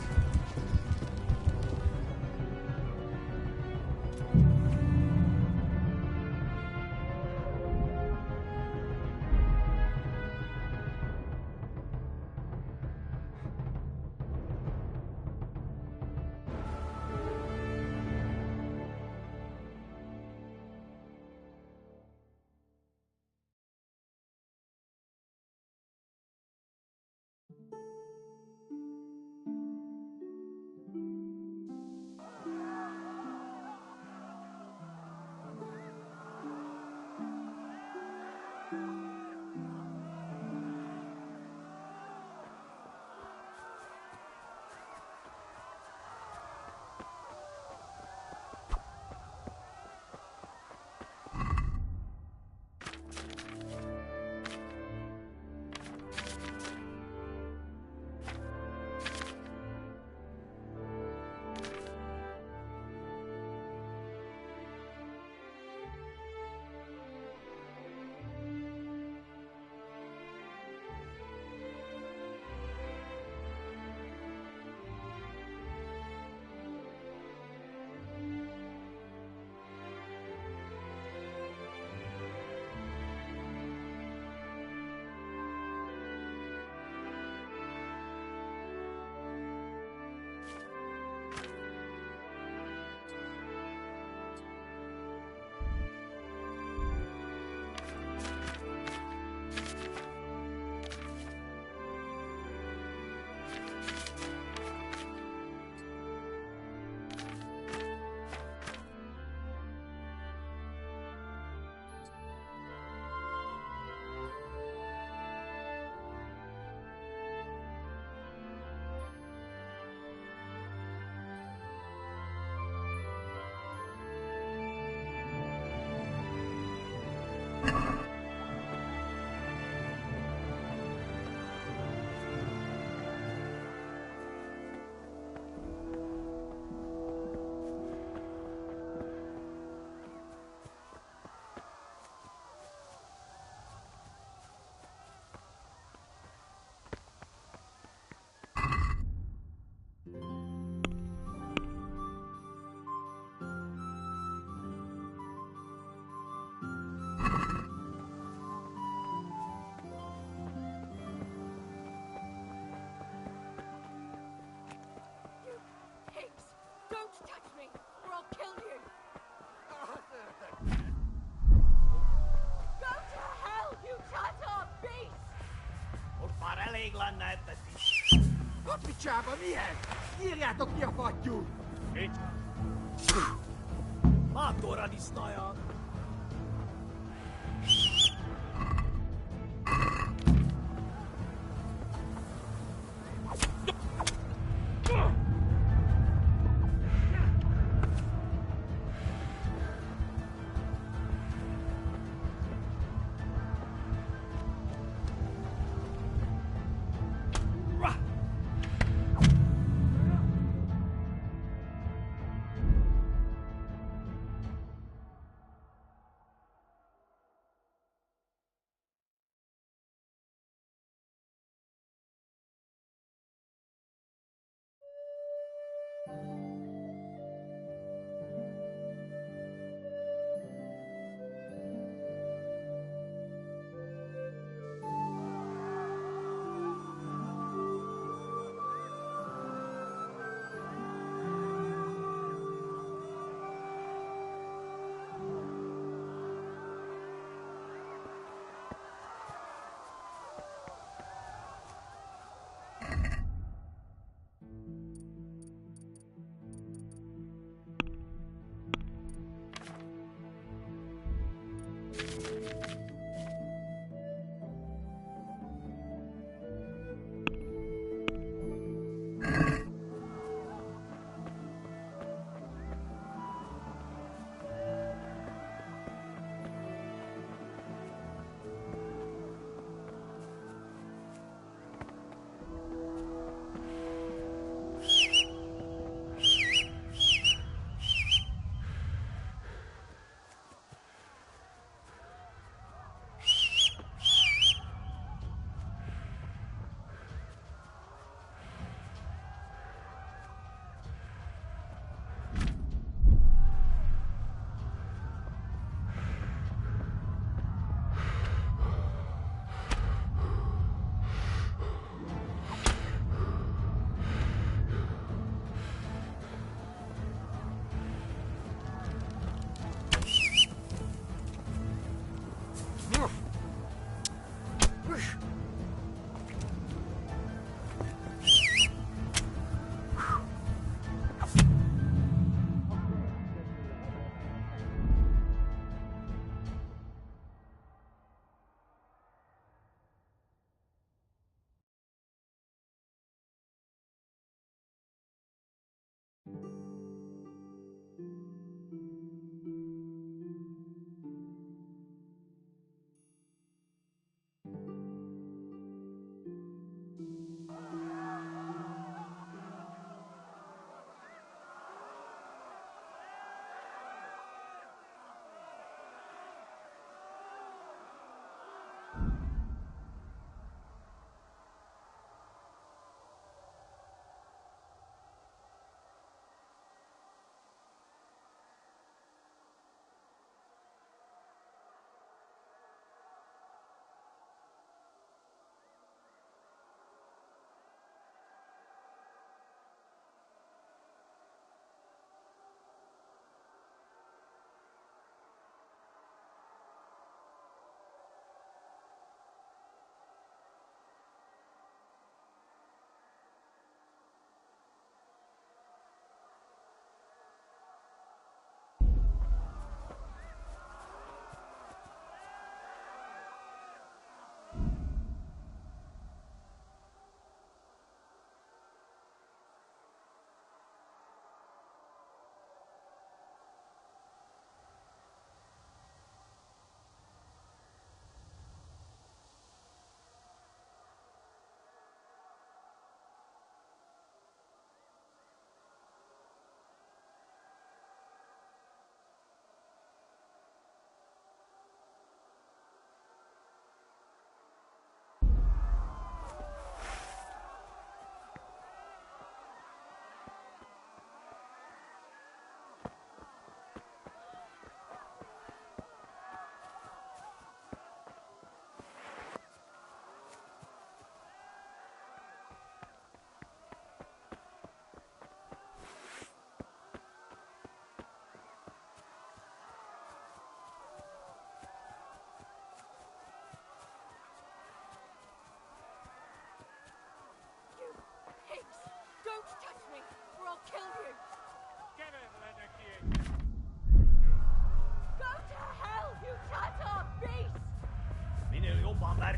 Englann näyttäisi. Katvichääpä miehen! Kirjat on kiefaatjuu! Nyt! Maattuoradista ja...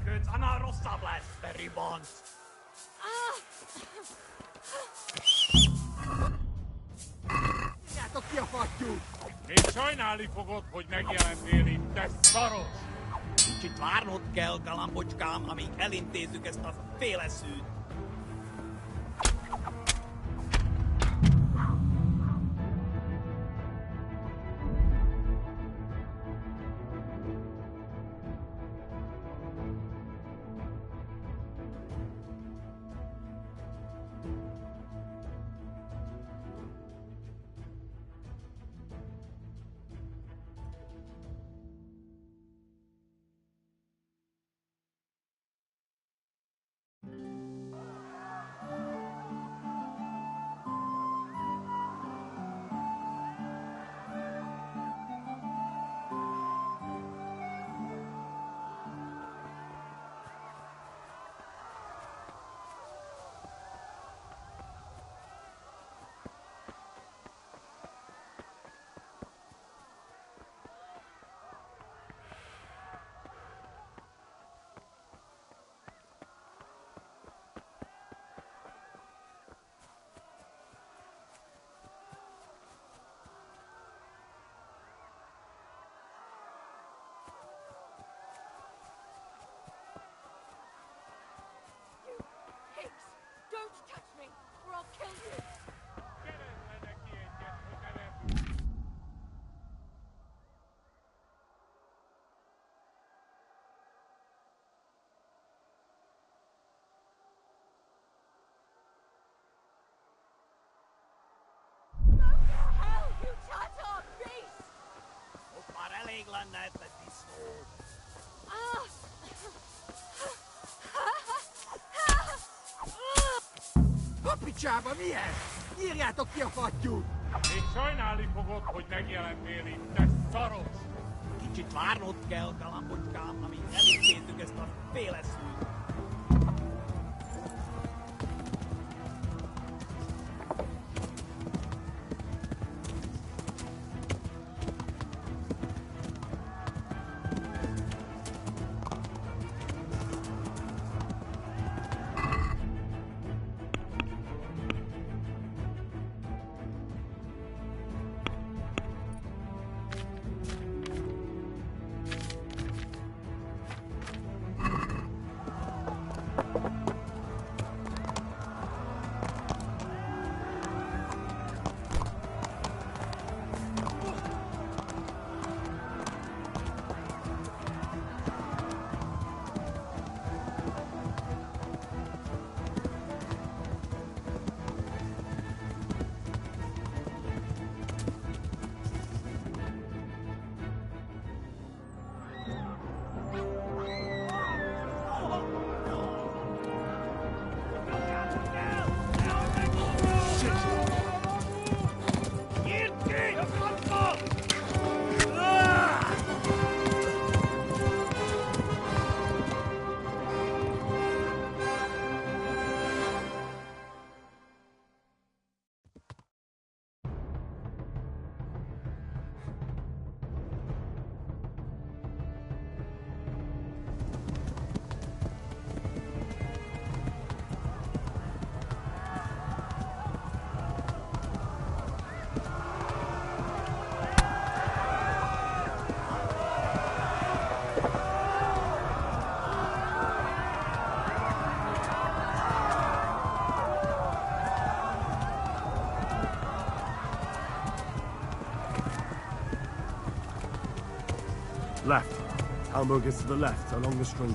good, and a rossa bless, very bon. Tudjátok ki a fattyú? Még sajnálni fogod, hogy megjelentél itt, te szaros! Kicsit várnod kell, galambocskám, amíg elintézzük ezt a féleszűt. Don't touch me, or I'll kill you! Go to hell, you Tatar beast! Most már elég lenne ebben disznó. A picsába mi ez? Nyírjátok ki a fattyút! Még sajnálni fogod, hogy megjelentél itt, te szaros! Kicsit várnod kell, galambocskám, amíg elintézzük ezt a féleszűt. Left. Hamburg is to the left, along the street.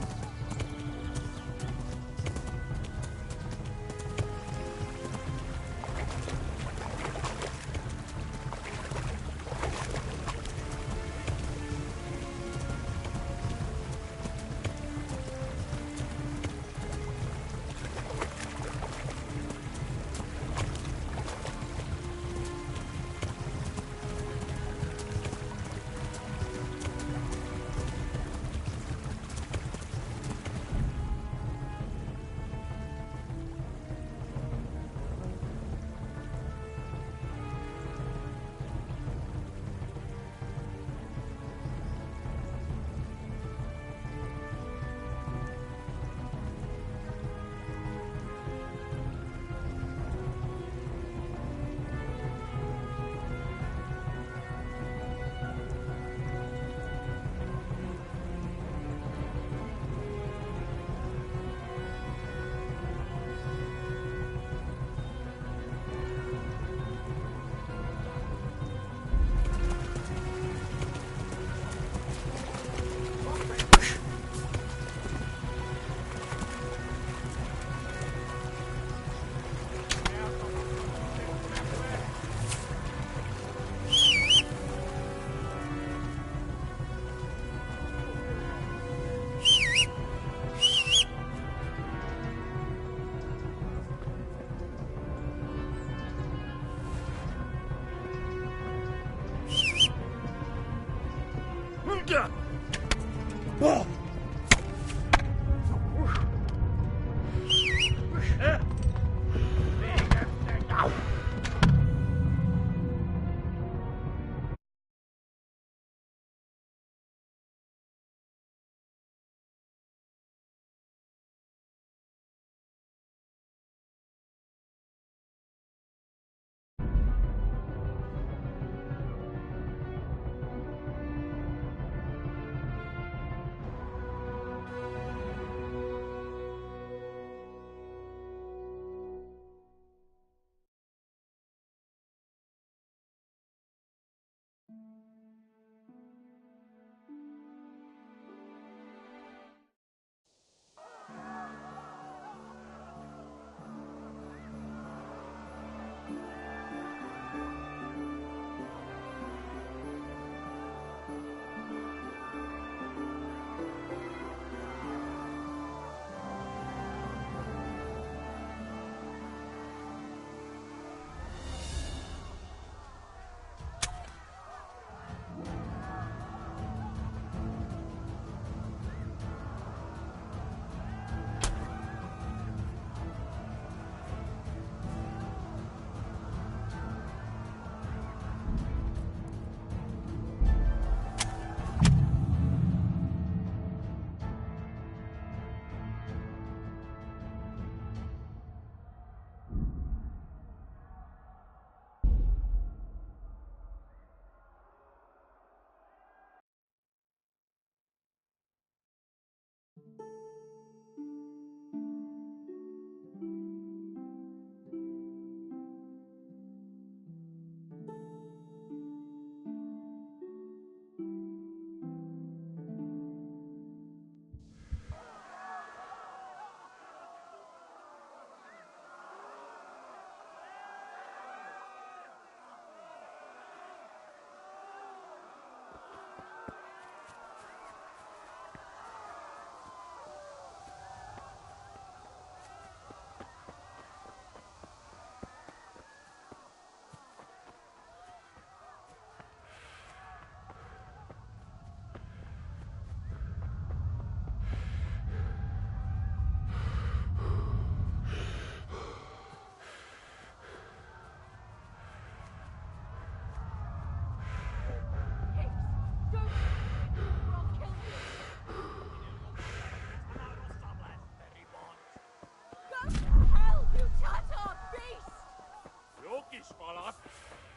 kispalat.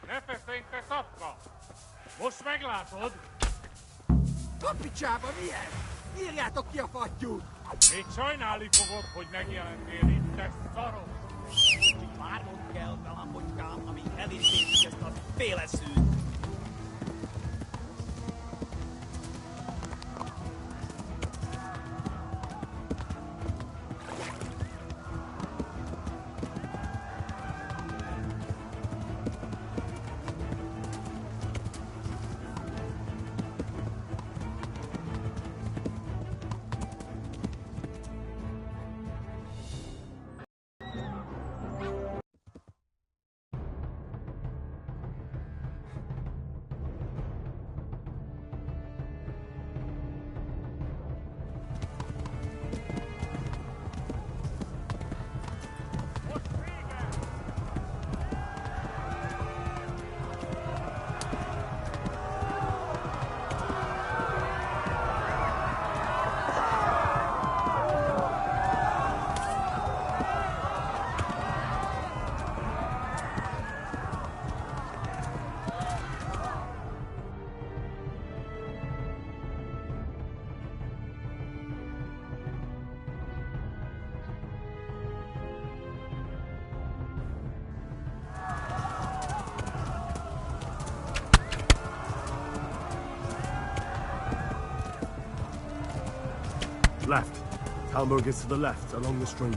Nefestä inte tappa. Mus meglátod? Kapicsába milyen? Írjátok ki a fattyút! Még sajnálni fogod, hogy megjelentél itt, te szarok! Csak várnod kell, galambocskám, amíg elintézik ezt a féleszűt. Left. Talmberg is to the left, along the stream.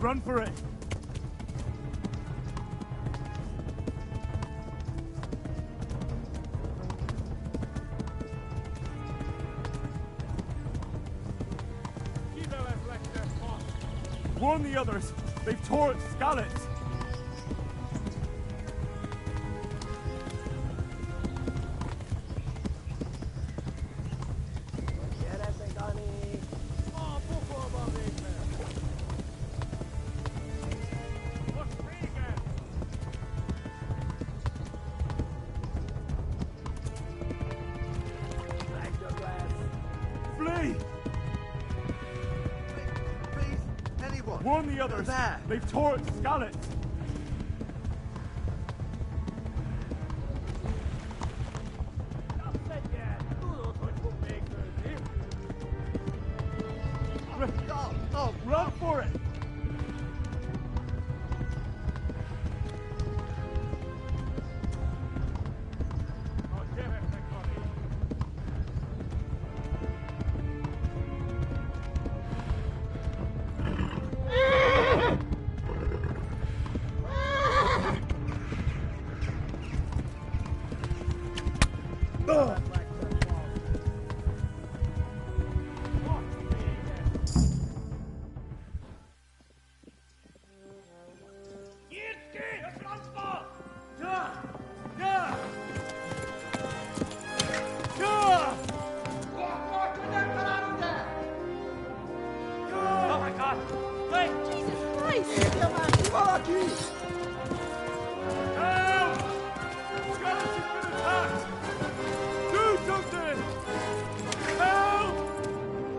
Run for it! Warn the others! They've tore its scallops! Warn the others! They've tore its scallops! Run for it!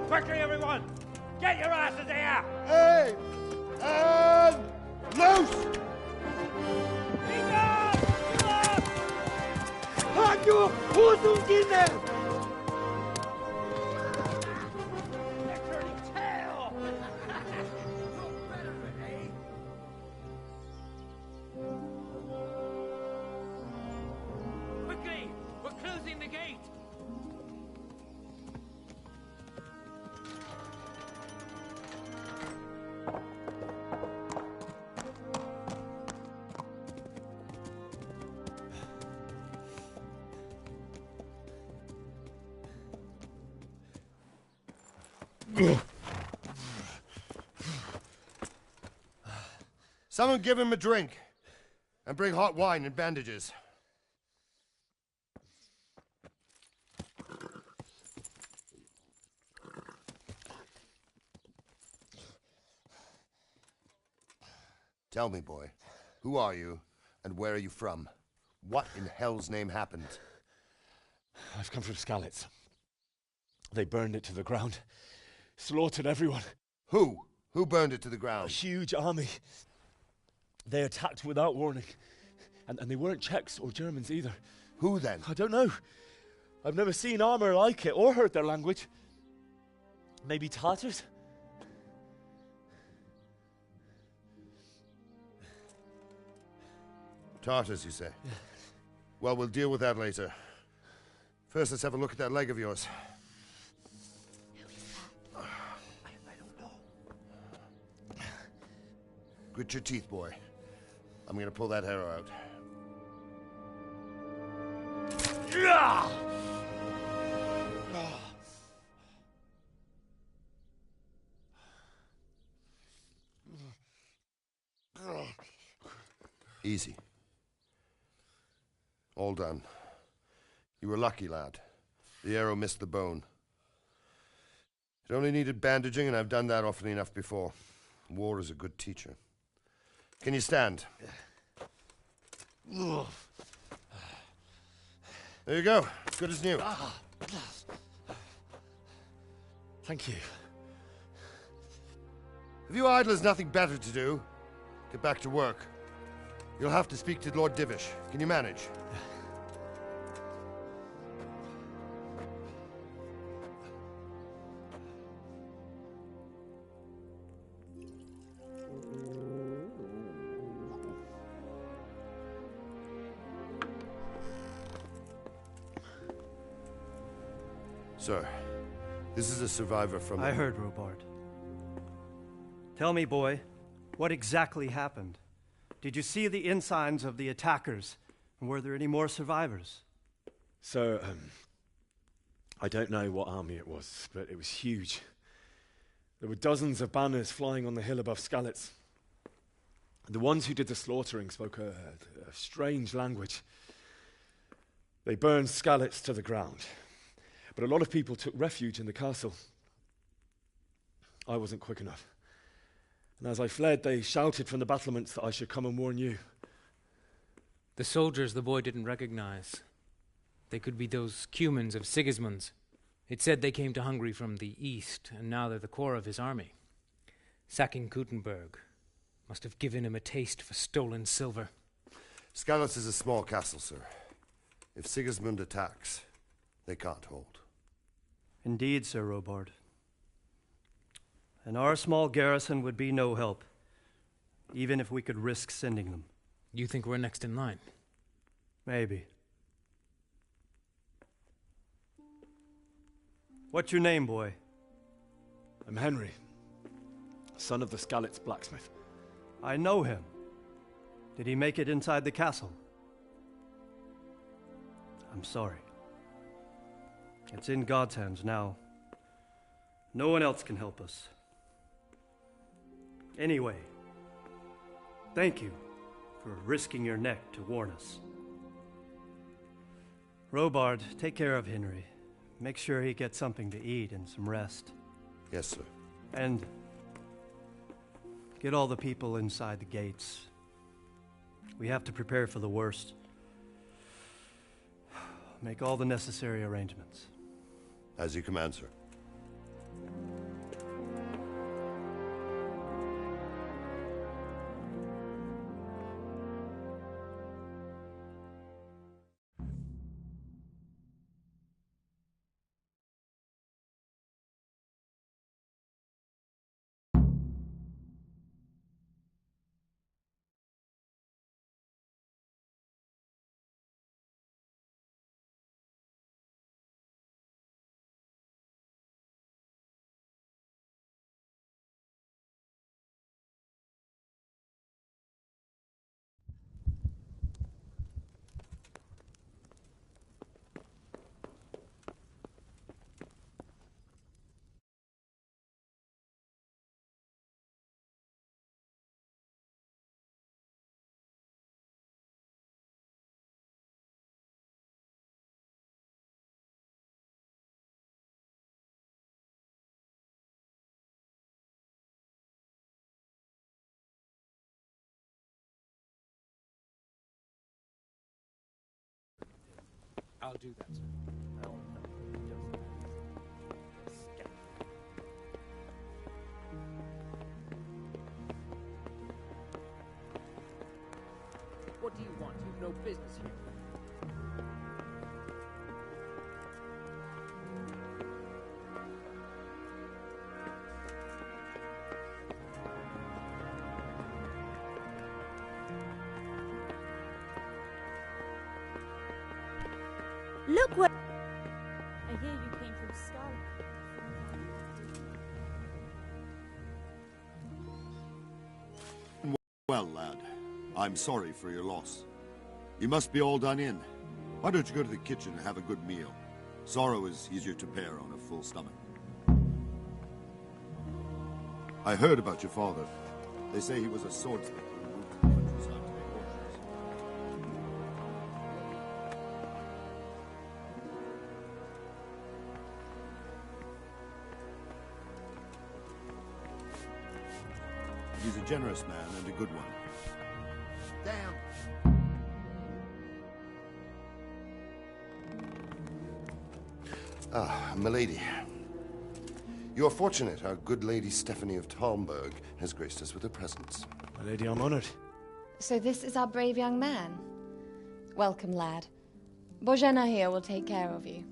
Quickly, everyone! Get your asses here! Hey! And loose! Halt you! Hosenkinder! Quickly! We're closing the gate! Someone give him a drink. And bring hot wine and bandages. Tell me, boy, who are you, and where are you from? What in hell's name happened? I've come from Skalitz. They burned it to the ground. Slaughtered everyone. Who? Who burned it to the A ground? huge army. They attacked without warning. And they weren't Czechs or Germans either. Who then? I don't know. I've never seen armor like it or heard their language. Maybe Tartars? Tartars, you say? Yeah. Well, we'll deal with that later. First, let's have a look at that leg of yours. I don't know. Grit your teeth, boy. I'm gonna pull that arrow out. Easy. All done. You were lucky, lad. The arrow missed the bone. It only needed bandaging, and I've done that often enough before. War is a good teacher. Can you stand? There you go. Good as new. Thank you. If you idlers nothing better to do, get back to work. You'll have to speak to Lord Divish. Can you manage? Sir, this is a survivor from... I heard, Robard. Tell me, boy, what exactly happened? Did you see the ensigns of the attackers? And were there any more survivors? So, I don't know what army it was, but it was huge. There were dozens of banners flying on the hill above Skalitz. The ones who did the slaughtering spoke a strange language. They burned Skalitz to the ground. But a lot of people took refuge in the castle. I wasn't quick enough. And as I fled, they shouted from the battlements that I should come and warn you. The soldiers the boy didn't recognize. They could be those Cumans of Sigismund's. It said they came to Hungary from the east, and now they're the core of his army. Sacking Gutenberg must have given him a taste for stolen silver. Skalitz is a small castle, sir. If Sigismund attacks, they can't hold. Indeed, Sir Robard. And our small garrison would be no help, even if we could risk sending them. You think we're next in line? Maybe. What's your name, boy? I'm Henry, son of the Skalitz blacksmith. I know him. Did he make it inside the castle? I'm sorry. It's in God's hands now. No one else can help us. Anyway, thank you for risking your neck to warn us. Robard, take care of Henry. Make sure he gets something to eat and some rest. Yes, sir. And get all the people inside the gates. We have to prepare for the worst. Make all the necessary arrangements. As you command, sir. I'll do that, sir. got no business here. Look where... I hear you came from Scarlet. Well, lad, I'm sorry for your loss. You must be all done in. Why don't you go to the kitchen and have a good meal? Sorrow is easier to bear on a full stomach. I heard about your father. They say he was a swordsmith who moved to the countryside to make horses. He's a generous man and a good one. Damn. Ah, milady. You are fortunate our good lady Stephanie of Talmberg has graced us with her presence. My lady, I'm honored. So this is our brave young man. Welcome, lad. Bojana here will take care of you.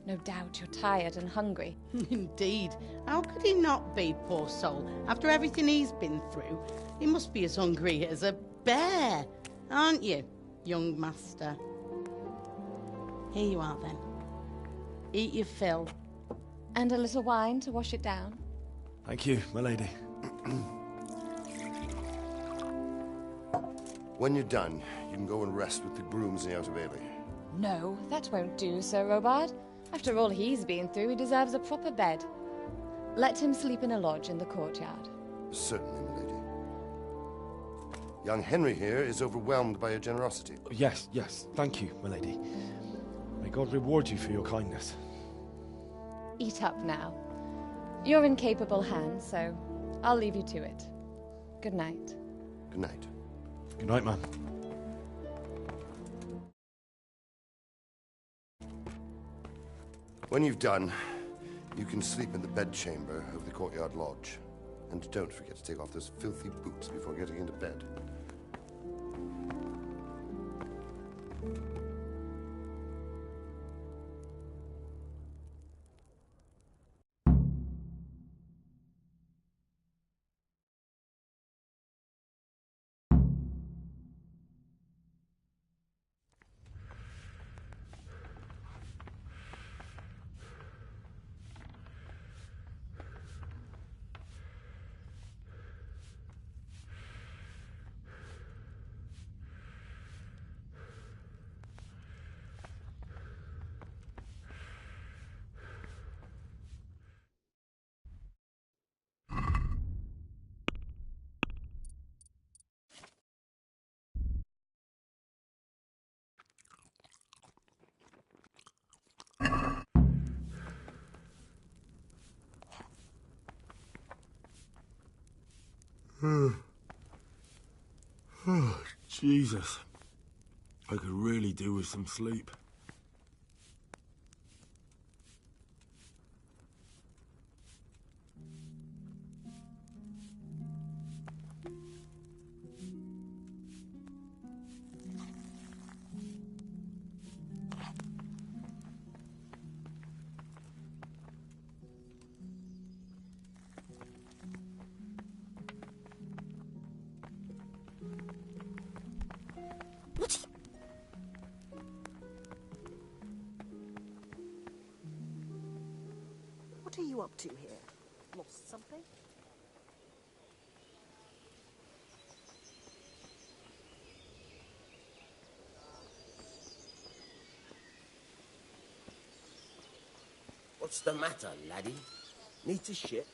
No doubt you're tired and hungry. Indeed. How could he not be, poor soul? After everything he's been through, he must be as hungry as a bear, aren't you, young master? Here you are, then. Eat your fill. And a little wine to wash it down. Thank you, my lady. When you're done, you can go and rest with the grooms in the Outer Bailey. No, that won't do, Sir Robard. After all he's been through, he deserves a proper bed. Let him sleep in a lodge in the courtyard. Certainly, milady. Young Henry here is overwhelmed by your generosity. Yes, yes. Thank you, my lady. May God reward you for your kindness. Eat up now. You're in capable hands, so I'll leave you to it. Good night. Good night. Good night, man. When you've done, you can sleep in the bedchamber of the courtyard lodge. And don't forget to take off those filthy boots before getting into bed. Oh, Jesus. I could really do with some sleep. What are you up to here? Lost something? What's the matter, laddie? Need to shit?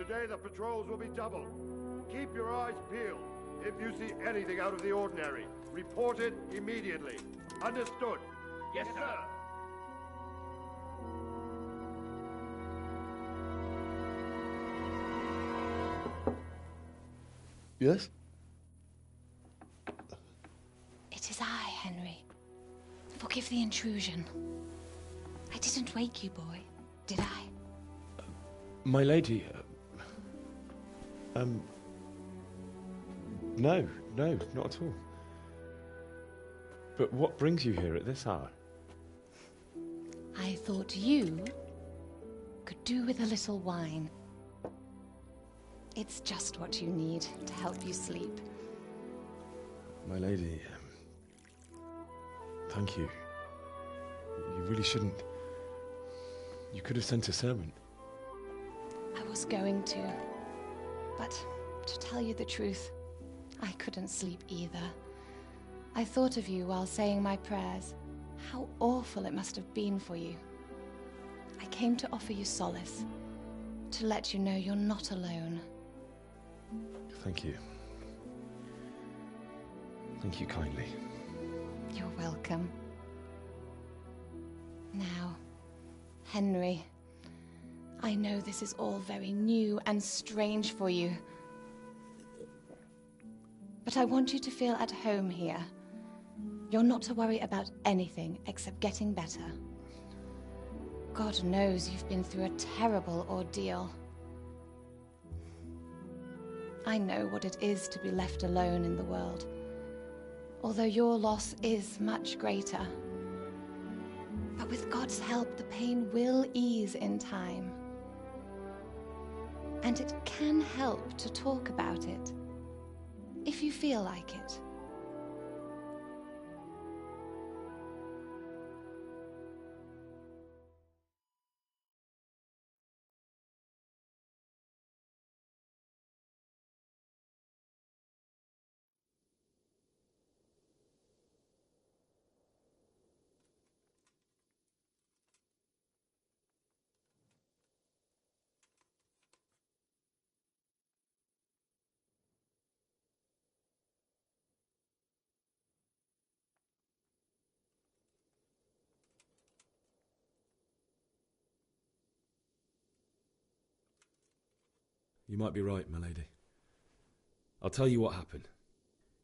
Today the patrols will be doubled. Keep your eyes peeled. If you see anything out of the ordinary, report it immediately. Understood? Yes, sir. Yes? It is I, Henry. Forgive the intrusion. I didn't wake you, boy, did I? My lady, no, not at all. But what brings you here at this hour? I thought you could do with a little wine. It's just what you need to help you sleep. My lady, thank you. You really shouldn't. You could have sent a servant. I was going to, but to tell you the truth, I couldn't sleep either. I thought of you while saying my prayers. How awful it must have been for you. I came to offer you solace, to let you know you're not alone. Thank you. Thank you kindly. You're welcome. Now, Henry, I know this is all very new and strange for you, but I want you to feel at home here. You're not to worry about anything except getting better. God knows you've been through a terrible ordeal. I know what it is to be left alone in the world, although your loss is much greater. But with God's help, the pain will ease in time. And it can help to talk about it, if you feel like it. You might be right, my lady. I'll tell you what happened.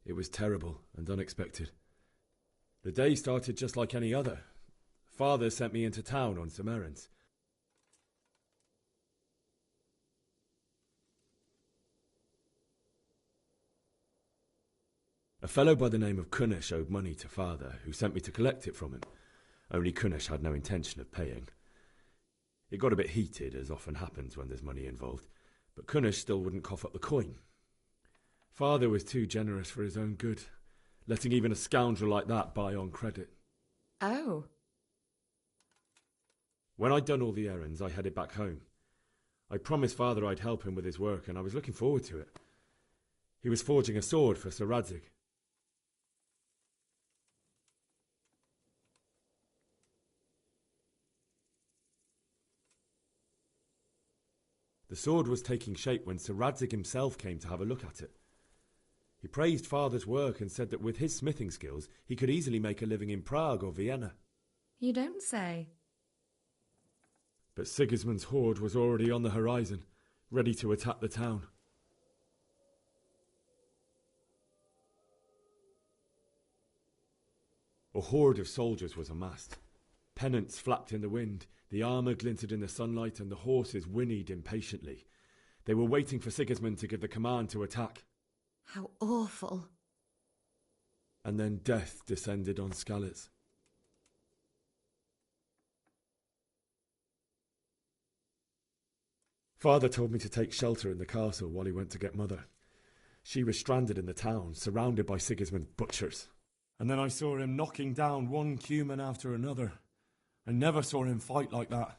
It was terrible and unexpected. The day started just like any other. Father sent me into town on some errands. A fellow by the name of Kunnish owed money to Father, who sent me to collect it from him. Only Kunnish had no intention of paying. It got a bit heated, as often happens when there's money involved, but Kunnish still wouldn't cough up the coin. Father was too generous for his own good, letting even a scoundrel like that buy on credit. Oh. When I'd done all the errands, I headed back home. I promised Father I'd help him with his work, and I was looking forward to it. He was forging a sword for Sir Radzig. The sword was taking shape when Sir Radzig himself came to have a look at it. He praised Father's work and said that with his smithing skills, he could easily make a living in Prague or Vienna. You don't say. But Sigismund's horde was already on the horizon, ready to attack the town. A horde of soldiers was amassed. Pennants flapped in the wind, the armour glinted in the sunlight, and the horses whinnied impatiently. They were waiting for Sigismund to give the command to attack. How awful. And then death descended on Skalitz. Father told me to take shelter in the castle while he went to get Mother. She was stranded in the town, surrounded by Sigismund's butchers. And then I saw him knocking down one Cuman after another. I never saw him fight like that.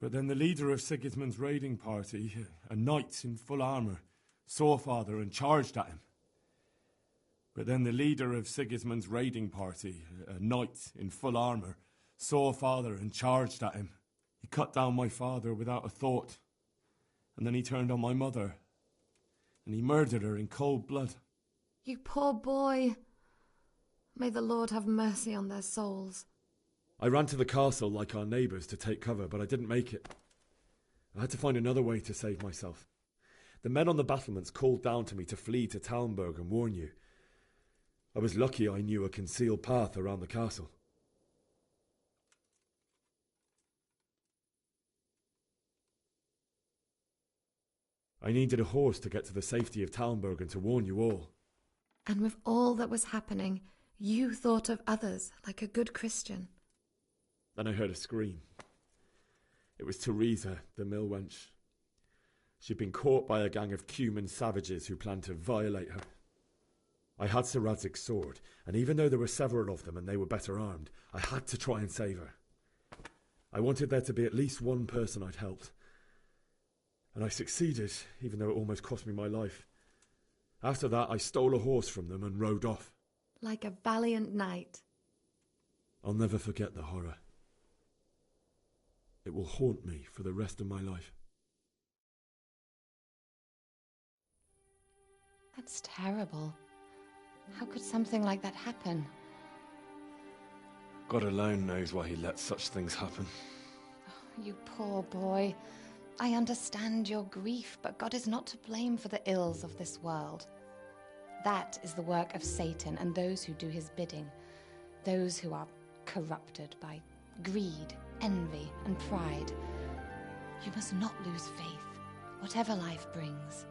But then the leader of Sigismund's raiding party, a knight in full armour, saw Father and charged at him. But then the leader of Sigismund's raiding party, a knight in full armour, saw Father and charged at him. He cut down my father without a thought. And then he turned on my mother. And he murdered her in cold blood. You poor boy. May the Lord have mercy on their souls. I ran to the castle like our neighbours to take cover, but I didn't make it. I had to find another way to save myself. The men on the battlements called down to me to flee to Talmberg and warn you. I was lucky I knew a concealed path around the castle. I needed a horse to get to the safety of Talmberg and to warn you all. And with all that was happening, you thought of others like a good Christian. Then I heard a scream. It was Teresa, the mill wench. She'd been caught by a gang of Cuman savages who planned to violate her. I had Sir Radzig's sword, and even though there were several of them and they were better armed, I had to try and save her. I wanted there to be at least one person I'd helped. And I succeeded, even though it almost cost me my life. After that, I stole a horse from them and rode off. Like a valiant knight. I'll never forget the horror. It will haunt me for the rest of my life. That's terrible. How could something like that happen? God alone knows why he lets such things happen. Oh, you poor boy. I understand your grief, but God is not to blame for the ills of this world. That is the work of Satan and those who do his bidding. Those who are corrupted by greed, envy, and pride. You must not lose faith, whatever life brings.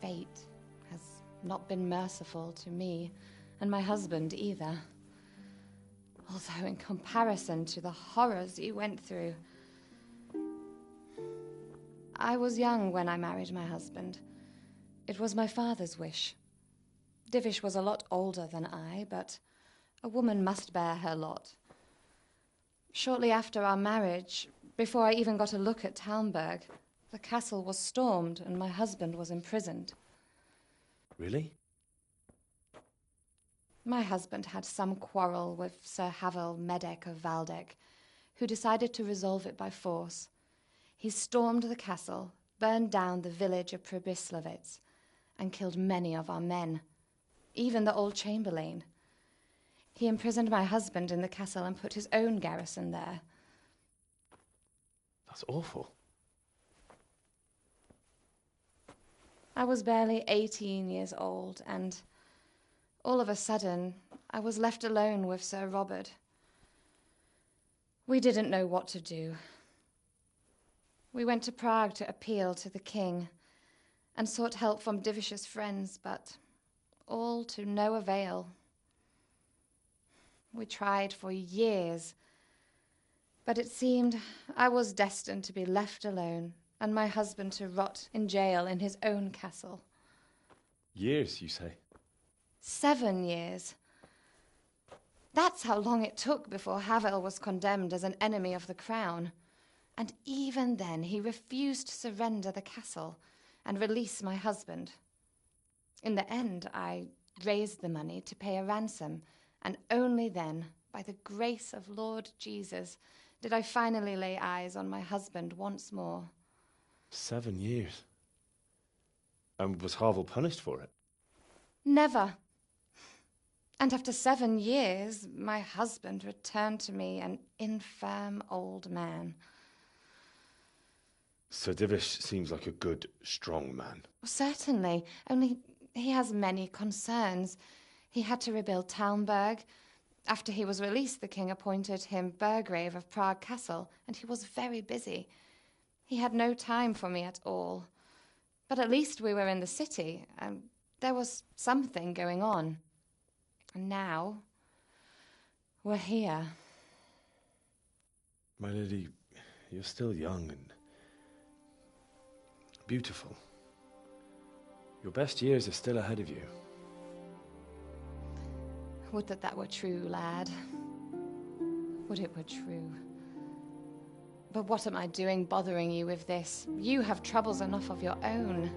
Fate has not been merciful to me, and my husband either. Although in comparison to the horrors you went through. I was young when I married my husband. It was my father's wish. Divish was a lot older than I, but a woman must bear her lot. Shortly after our marriage, before I even got a look at Talmberg, the castle was stormed and my husband was imprisoned. Really? My husband had some quarrel with Sir Havel Medek of Valdek, who decided to resolve it by force. He stormed the castle, burned down the village of Pribyslavitz, and killed many of our men, even the old chamberlain. He imprisoned my husband in the castle and put his own garrison there. That's awful. I was barely 18 years old, and all of a sudden, I was left alone with Sir Robert. We didn't know what to do. We went to Prague to appeal to the king and sought help from Divish's friends, but all to no avail. We tried for years, but it seemed I was destined to be left alone and my husband to rot in jail in his own castle. Years, you say? 7 years. That's how long it took before Havel was condemned as an enemy of the crown. And even then he refused to surrender the castle and release my husband. In the end, I raised the money to pay a ransom, and only then, by the grace of Lord Jesus, did I finally lay eyes on my husband once more. 7 years? And was Havel punished for it? Never. And after 7 years, my husband returned to me an infirm old man. Sir Divish seems like a good, strong man. Certainly, only he has many concerns. He had to rebuild Talmberg. After he was released, the king appointed him Burgrave of Prague Castle, and he was very busy. He had no time for me at all. But at least we were in the city, and there was something going on. And now, we're here. My lady, you're still young and beautiful. Your best years are still ahead of you. Would that that were true, lad. Would it were true. But what am I doing bothering you with this? You have troubles enough of your own.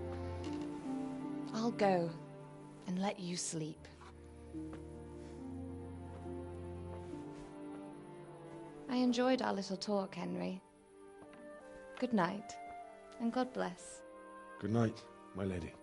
I'll go and let you sleep. I enjoyed our little talk, Henry. Good night, and God bless. Good night, my lady.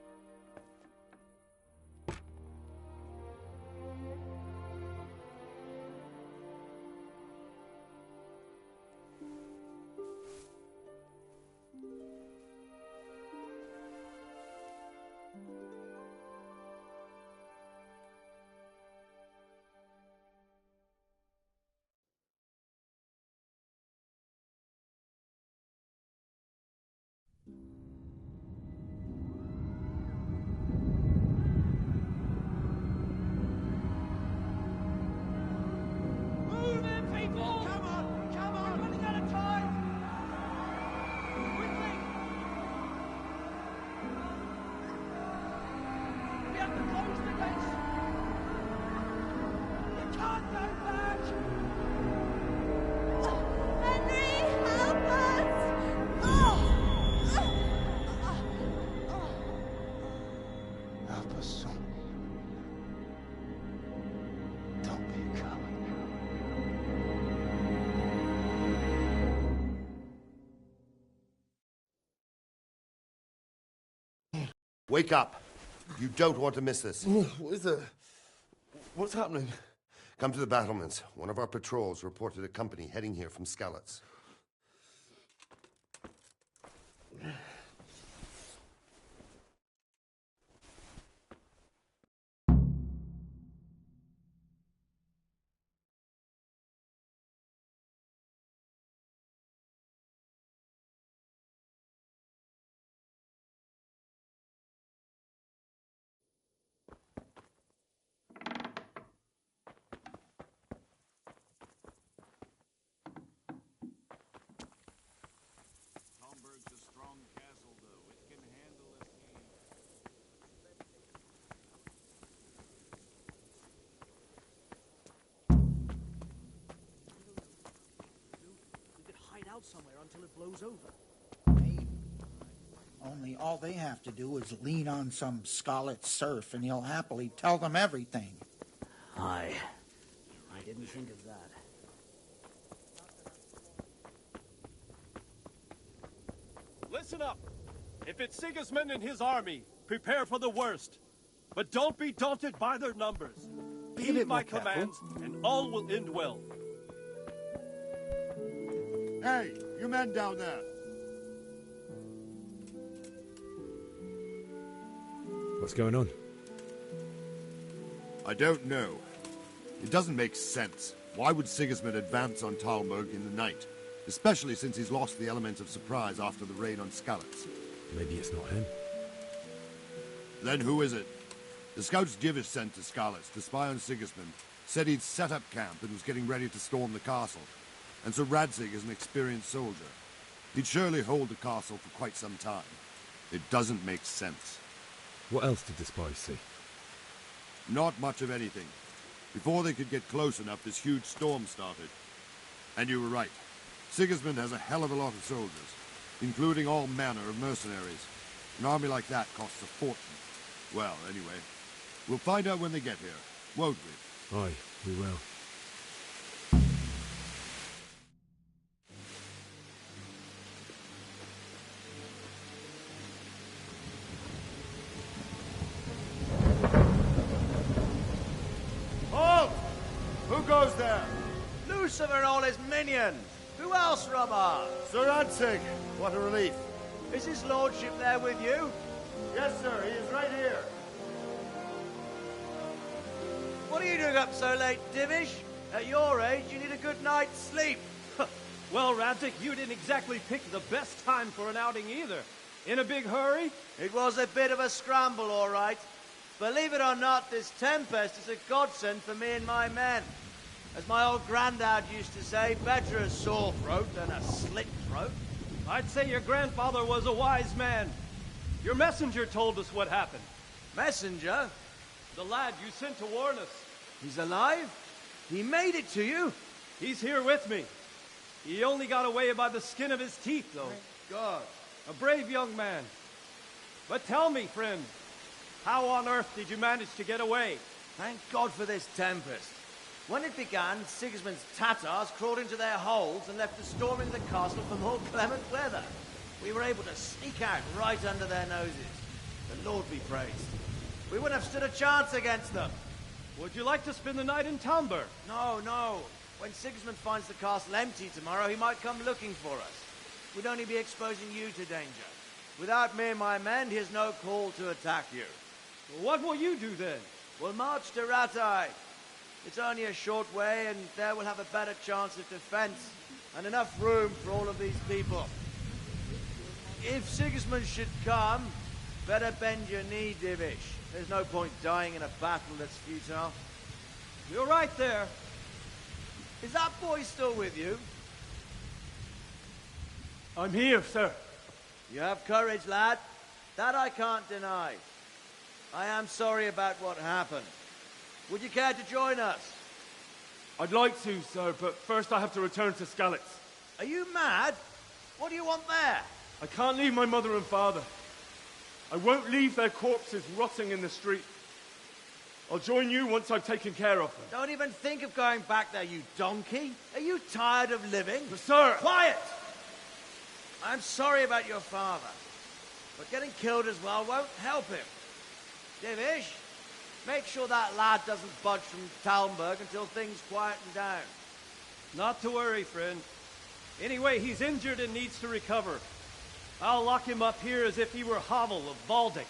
Move it, people! Come on! Come on! We're running out of time! Quickly! We have to close the gates! You can't go back! Henry, help us! Help us, son. Don't be a coward. Wake up. You don't want to miss this. What is it? What's happening? Come to the battlements. One of our patrols reported a company heading here from Skalitz. We could hide out somewhere until it blows over. Only all they have to do is lean on some Skalitz serf, and he'll happily tell them everything. I didn't think of that. Listen up. If it's Sigismund and his army, prepare for the worst. But don't be daunted by their numbers. Heed my commands, and all will end well. Hey, you men down there. What's going on? I don't know. It doesn't make sense. Why would Sigismund advance on Talmberg in the night? Especially since he's lost the element of surprise after the raid on Skalitz. Maybe it's not him. Then who is it? The scouts Divish sent to Skalitz to spy on Sigismund said he'd set up camp and was getting ready to storm the castle. And so Radzig is an experienced soldier. He'd surely hold the castle for quite some time. It doesn't make sense. What else did the spies see? Not much of anything. Before they could get close enough, this huge storm started. And you were right. Sigismund has a hell of a lot of soldiers, including all manner of mercenaries. An army like that costs a fortune. Well, anyway, we'll find out when they get here, won't we? Aye, we will. Halt! Who goes there? Lucifer and all his minions. Who else, Robert? Sir Radzig, what a relief. Is his lordship there with you? Yes, sir, he is right here. What are you doing up so late, Divish? At your age, you need a good night's sleep. Well, Radzig, you didn't exactly pick the best time for an outing either. In a big hurry? It was a bit of a scramble, all right. Believe it or not, this tempest is a godsend for me and my men. As my old granddad used to say, better a sore throat than a slit throat. I'd say your grandfather was a wise man. Your messenger told us what happened. Messenger? The lad you sent to warn us. He's alive? He made it to you? He's here with me. He only got away by the skin of his teeth, though. Thank God. A brave young man. But tell me, friend, how on earth did you manage to get away? Thank God for this tempest. When it began, Sigismund's Tatars crawled into their holes and left us storming the castle for more clement weather. We were able to sneak out right under their noses. The Lord be praised. We wouldn't have stood a chance against them. Would you like to spend the night in Talmberg? No, no. When Sigismund finds the castle empty tomorrow, he might come looking for us. We'd only be exposing you to danger. Without me and my men, he has no call to attack you. Well, what will you do then? We'll march to Rattay. It's only a short way, and there we'll have a better chance of defense, and enough room for all of these people. If Sigismund should come, better bend your knee, Divish. There's no point dying in a battle that's futile. You're right there. Is that boy still with you? I'm here, sir. You have courage, lad. That I can't deny. I am sorry about what happened. Would you care to join us? I'd like to, sir, but first I have to return to Skalitz. Are you mad? What do you want there? I can't leave my mother and father. I won't leave their corpses rotting in the street. I'll join you once I've taken care of them. Don't even think of going back there, you donkey. Are you tired of living? But sir! Quiet! I'm sorry about your father, but getting killed as well won't help him. Divish, make sure that lad doesn't budge from Talmberg until things quieten down. Not to worry, friend. Anyway, he's injured and needs to recover. I'll lock him up here as if he were Havel of Baldic.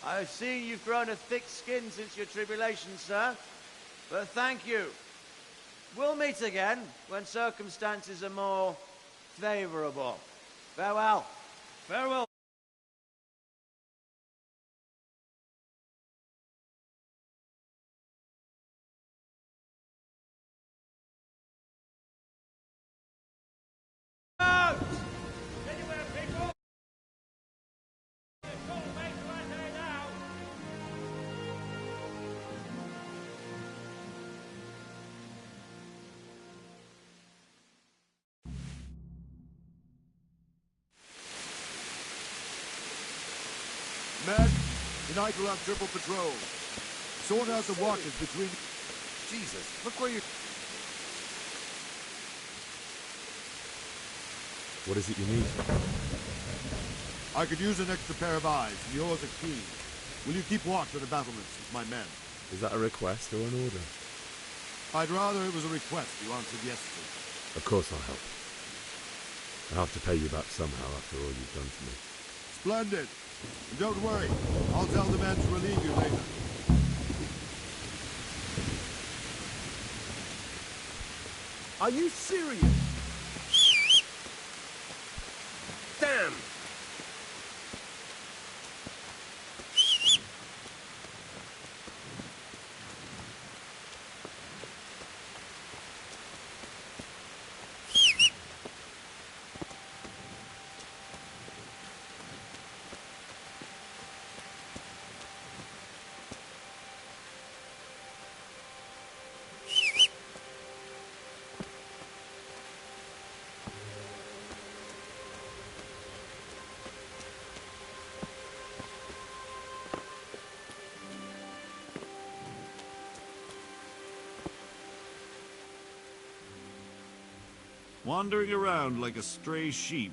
I've seen you've grown a thick skin since your tribulation, sir. But thank you. We'll meet again when circumstances are more favorable. Farewell. Farewell. Men, tonight we'll have triple patrol. Sort out the watches between... Jesus, look where you... What is it you need? I could use an extra pair of eyes, and yours are keen. Will you keep watch of the battlements with my men? Is that a request or an order? I'd rather it was a request you answered yes to. Of course I'll help. I'll have to pay you back somehow after all you've done for me. Splendid. And don't worry, I'll tell the men to relieve you later. Are you serious? Damn! Wandering around like a stray sheep.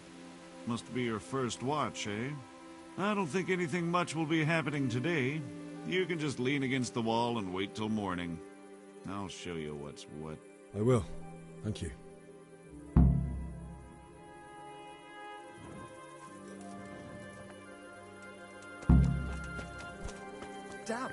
Must be your first watch, eh? I don't think anything much will be happening today. You can just lean against the wall and wait till morning. I'll show you what's what. I will. Thank you. Damn!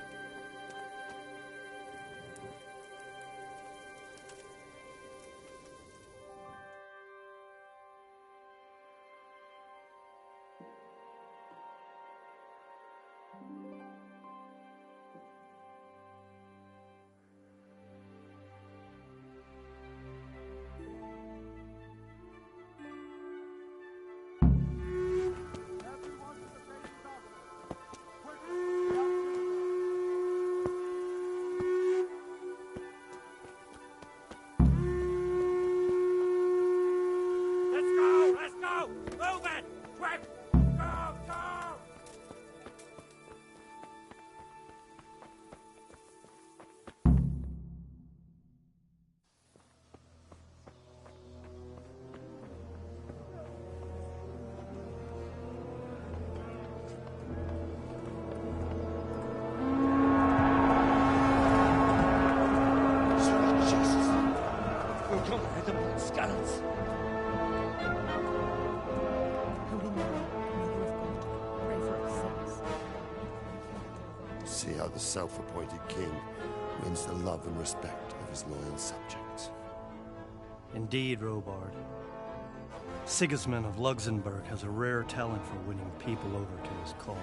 Let's go! Move it! Quick! Go! Go! Scallops. Holy Mary, Mother of God, pray for us sinners. See how the self-appointed king wins the love and respect of his loyal subjects. Indeed, Robard. Sigismund of Luxembourg has a rare talent for winning people over to his cause.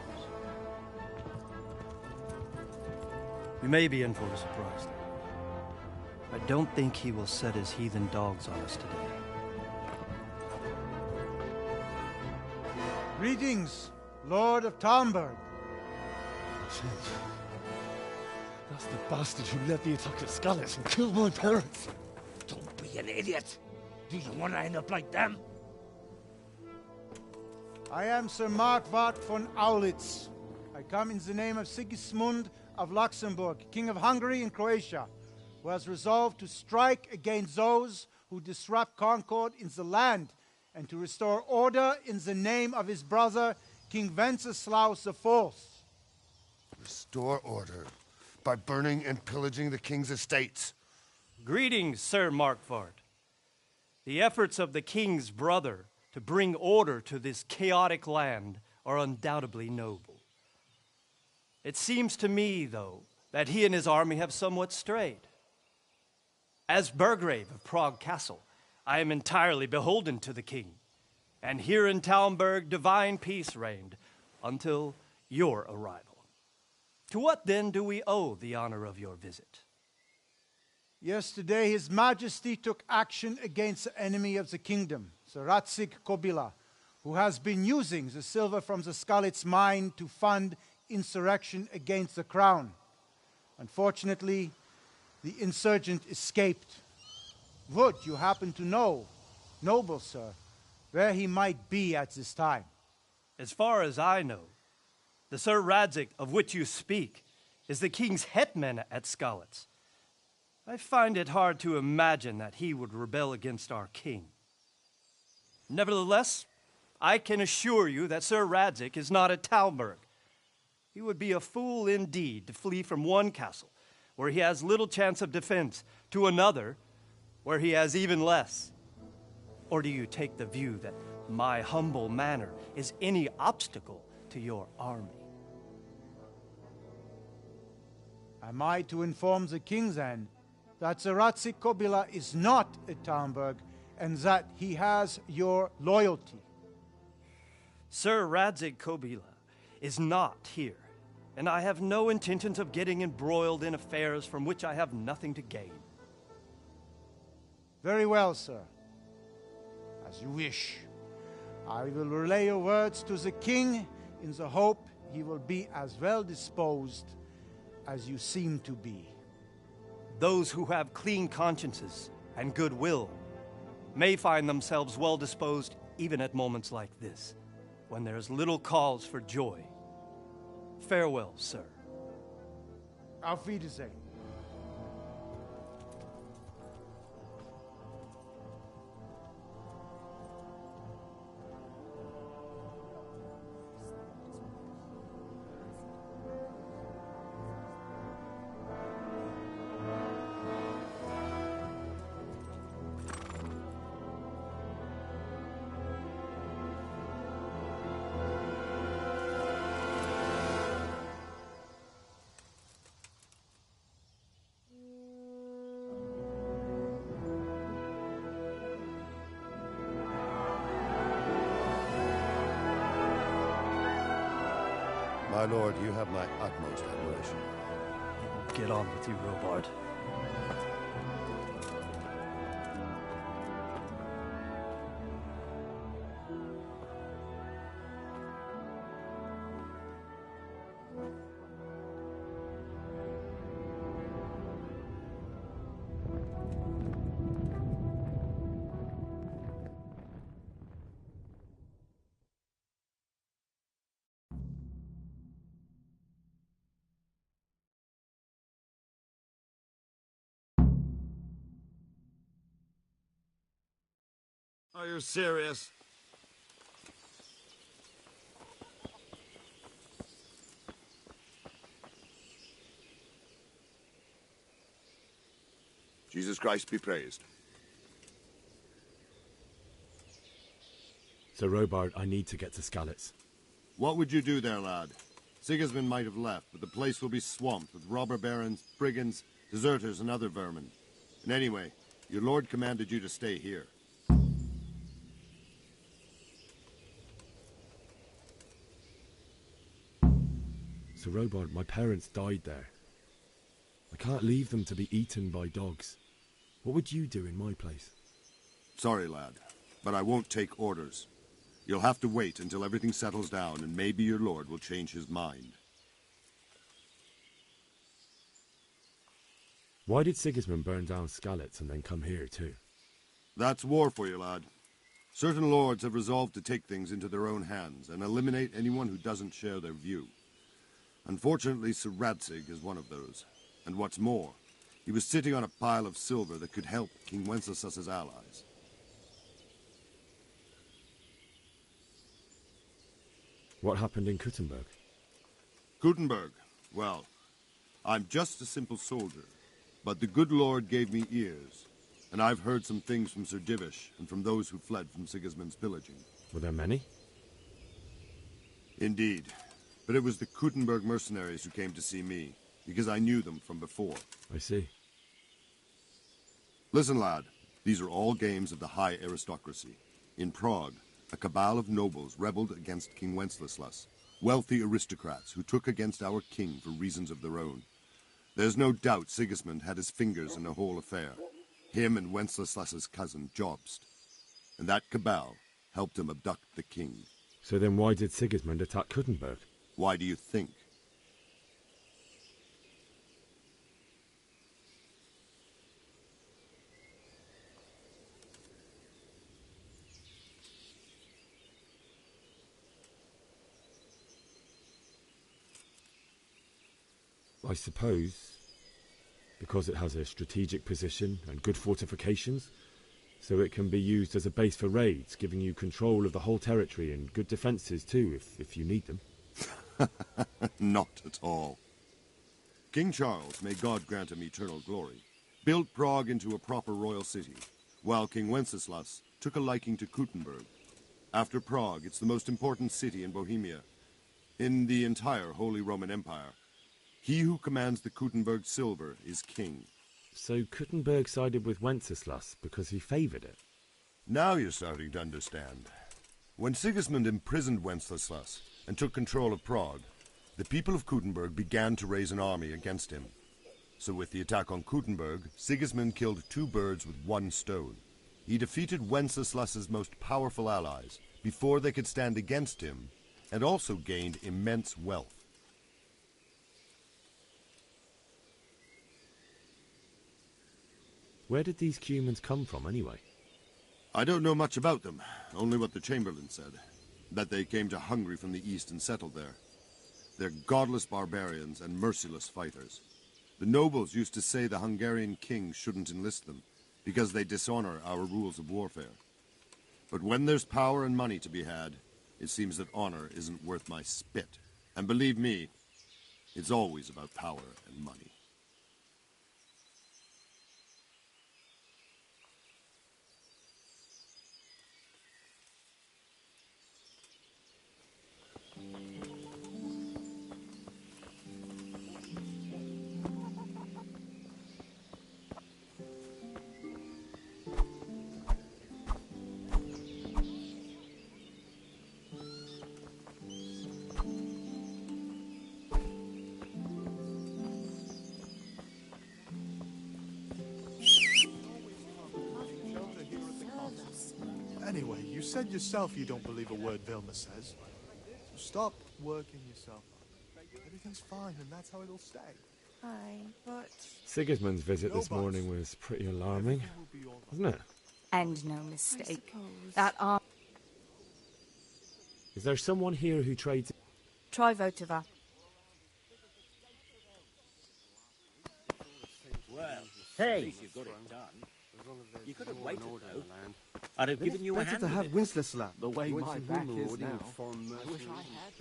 We may be in for a surprise, though. I don't think he will set his heathen dogs on us today. Greetings, Lord of Talmberg. That's the bastard who led the attack at Scallops and killed my parents. Don't be an idiot. Do you want to end up like them? I am Sir Markwart von Aulitz. I come in the name of Sigismund of Luxembourg, King of Hungary and Croatia, who has resolved to strike against those who disrupt concord in the land and to restore order in the name of his brother, King Wenceslaus IV. Restore order by burning and pillaging the king's estates. Greetings, Sir Markwart. The efforts of the king's brother to bring order to this chaotic land are undoubtedly noble. It seems to me, though, that he and his army have somewhat strayed. As Burgrave of Prague Castle, I am entirely beholden to the king, and here in Talmberg divine peace reigned until your arrival. To what then do we owe the honor of your visit? Yesterday, His Majesty took action against the enemy of the kingdom, the Ratsik Kobila, who has been using the silver from the Skalitz mine to fund insurrection against the crown. Unfortunately, the insurgent escaped. Would you happen to know, noble sir, where he might be at this time? As far as I know, the Sir Radzik of which you speak is the king's hetman at Skalitz. I find it hard to imagine that he would rebel against our king. Nevertheless, I can assure you that Sir Radzik is not at Talmberg. He would be a fool indeed to flee from one castle, where he has little chance of defense, to another, where he has even less. Or do you take the view that my humble manner is any obstacle to your army? Am I to inform the king then that the Ratsik Kobila is not at Talmberg and that he has your loyalty? Sir Radzik Kobila is not here, and I have no intentions of getting embroiled in affairs from which I have nothing to gain. Very well, sir. As you wish. I will relay your words to the king in the hope he will be as well disposed as you seem to be. Those who have clean consciences and goodwill may find themselves well disposed even at moments like this, when there is little cause for joy. Farewell, sir. Auf Wiedersehen. My lord, you have my utmost admiration. Get on with you, Robard. Are you serious? Jesus Christ be praised. Sir Robard, I need to get to Skalitz. What would you do there, lad? Sigismund might have left, but the place will be swamped with robber barons, brigands, deserters, and other vermin. And anyway, your lord commanded you to stay here. Sir Robard, my parents died there. I can't leave them to be eaten by dogs. What would you do in my place? Sorry, lad, but I won't take orders. You'll have to wait until everything settles down, and maybe your lord will change his mind. Why did Sigismund burn down Skalitz and then come here too? That's war for you, lad. Certain lords have resolved to take things into their own hands and eliminate anyone who doesn't share their view. Unfortunately, Sir Radzig is one of those. And what's more, he was sitting on a pile of silver that could help King Wenceslas's allies. What happened in Kuttenberg? Kuttenberg? Well, I'm just a simple soldier, but the good Lord gave me ears, and I've heard some things from Sir Divish and from those who fled from Sigismund's pillaging. Were there many? Indeed, but it was the Kuttenberg mercenaries who came to see me, because I knew them from before. I see. Listen, lad, these are all games of the high aristocracy. In Prague, a cabal of nobles rebelled against King Wenceslas, wealthy aristocrats who took against our king for reasons of their own. There's no doubt Sigismund had his fingers in the whole affair, him and Wenceslas's cousin Jobst. And that cabal helped him abduct the king. So then why did Sigismund attack Kuttenberg? Why do you think? I suppose because it has a strategic position and good fortifications, so it can be used as a base for raids, giving you control of the whole territory and good defences too, if you need them. Not at all. King Charles, may God grant him eternal glory, built Prague into a proper royal city, while King Wenceslas took a liking to Kuttenberg. After Prague, it's the most important city in Bohemia, in the entire Holy Roman Empire. He who commands the Kuttenberg silver is king. So Kuttenberg sided with Wenceslas because he favoured it? Now you're starting to understand. When Sigismund imprisoned Wenceslas and took control of Prague, the people of Kuttenberg began to raise an army against him. So with the attack on Kuttenberg, Sigismund killed two birds with one stone. He defeated Wenceslas's most powerful allies before they could stand against him, and also gained immense wealth. Where did these Cumans come from, anyway? I don't know much about them, only what the Chamberlain said. That they came to Hungary from the east and settled there. They're godless barbarians and merciless fighters. The nobles used to say the Hungarian king shouldn't enlist them, because they dishonor our rules of warfare. But when there's power and money to be had, it seems that honor isn't worth my spit. And believe me, it's always about power and money. Anyway, you said yourself you don't believe a word Vilma says. So stop working yourself up. Everything's fine, and that's how it'll stay. Fine, but... Sigismund's visit this morning was pretty alarming, wasn't it? And no mistake. That arm... Is there someone here who trades... Try Votova. Well, hey, you've got it done. You could have waited, though. I'd have given you a hand. Better to have Wenceslas the way my back is now. I wish I had.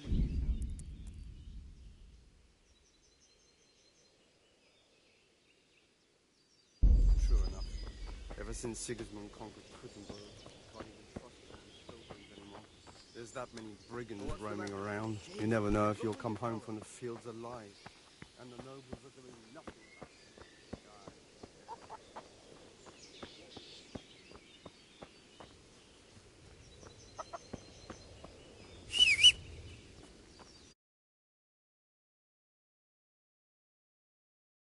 True enough. Ever since Sigismund conquered Kuttenberg, I can't even trust him with pilgrims anymore. There's that many brigands roaming around. You never know if you'll come home from the fields alive. And the nobles of the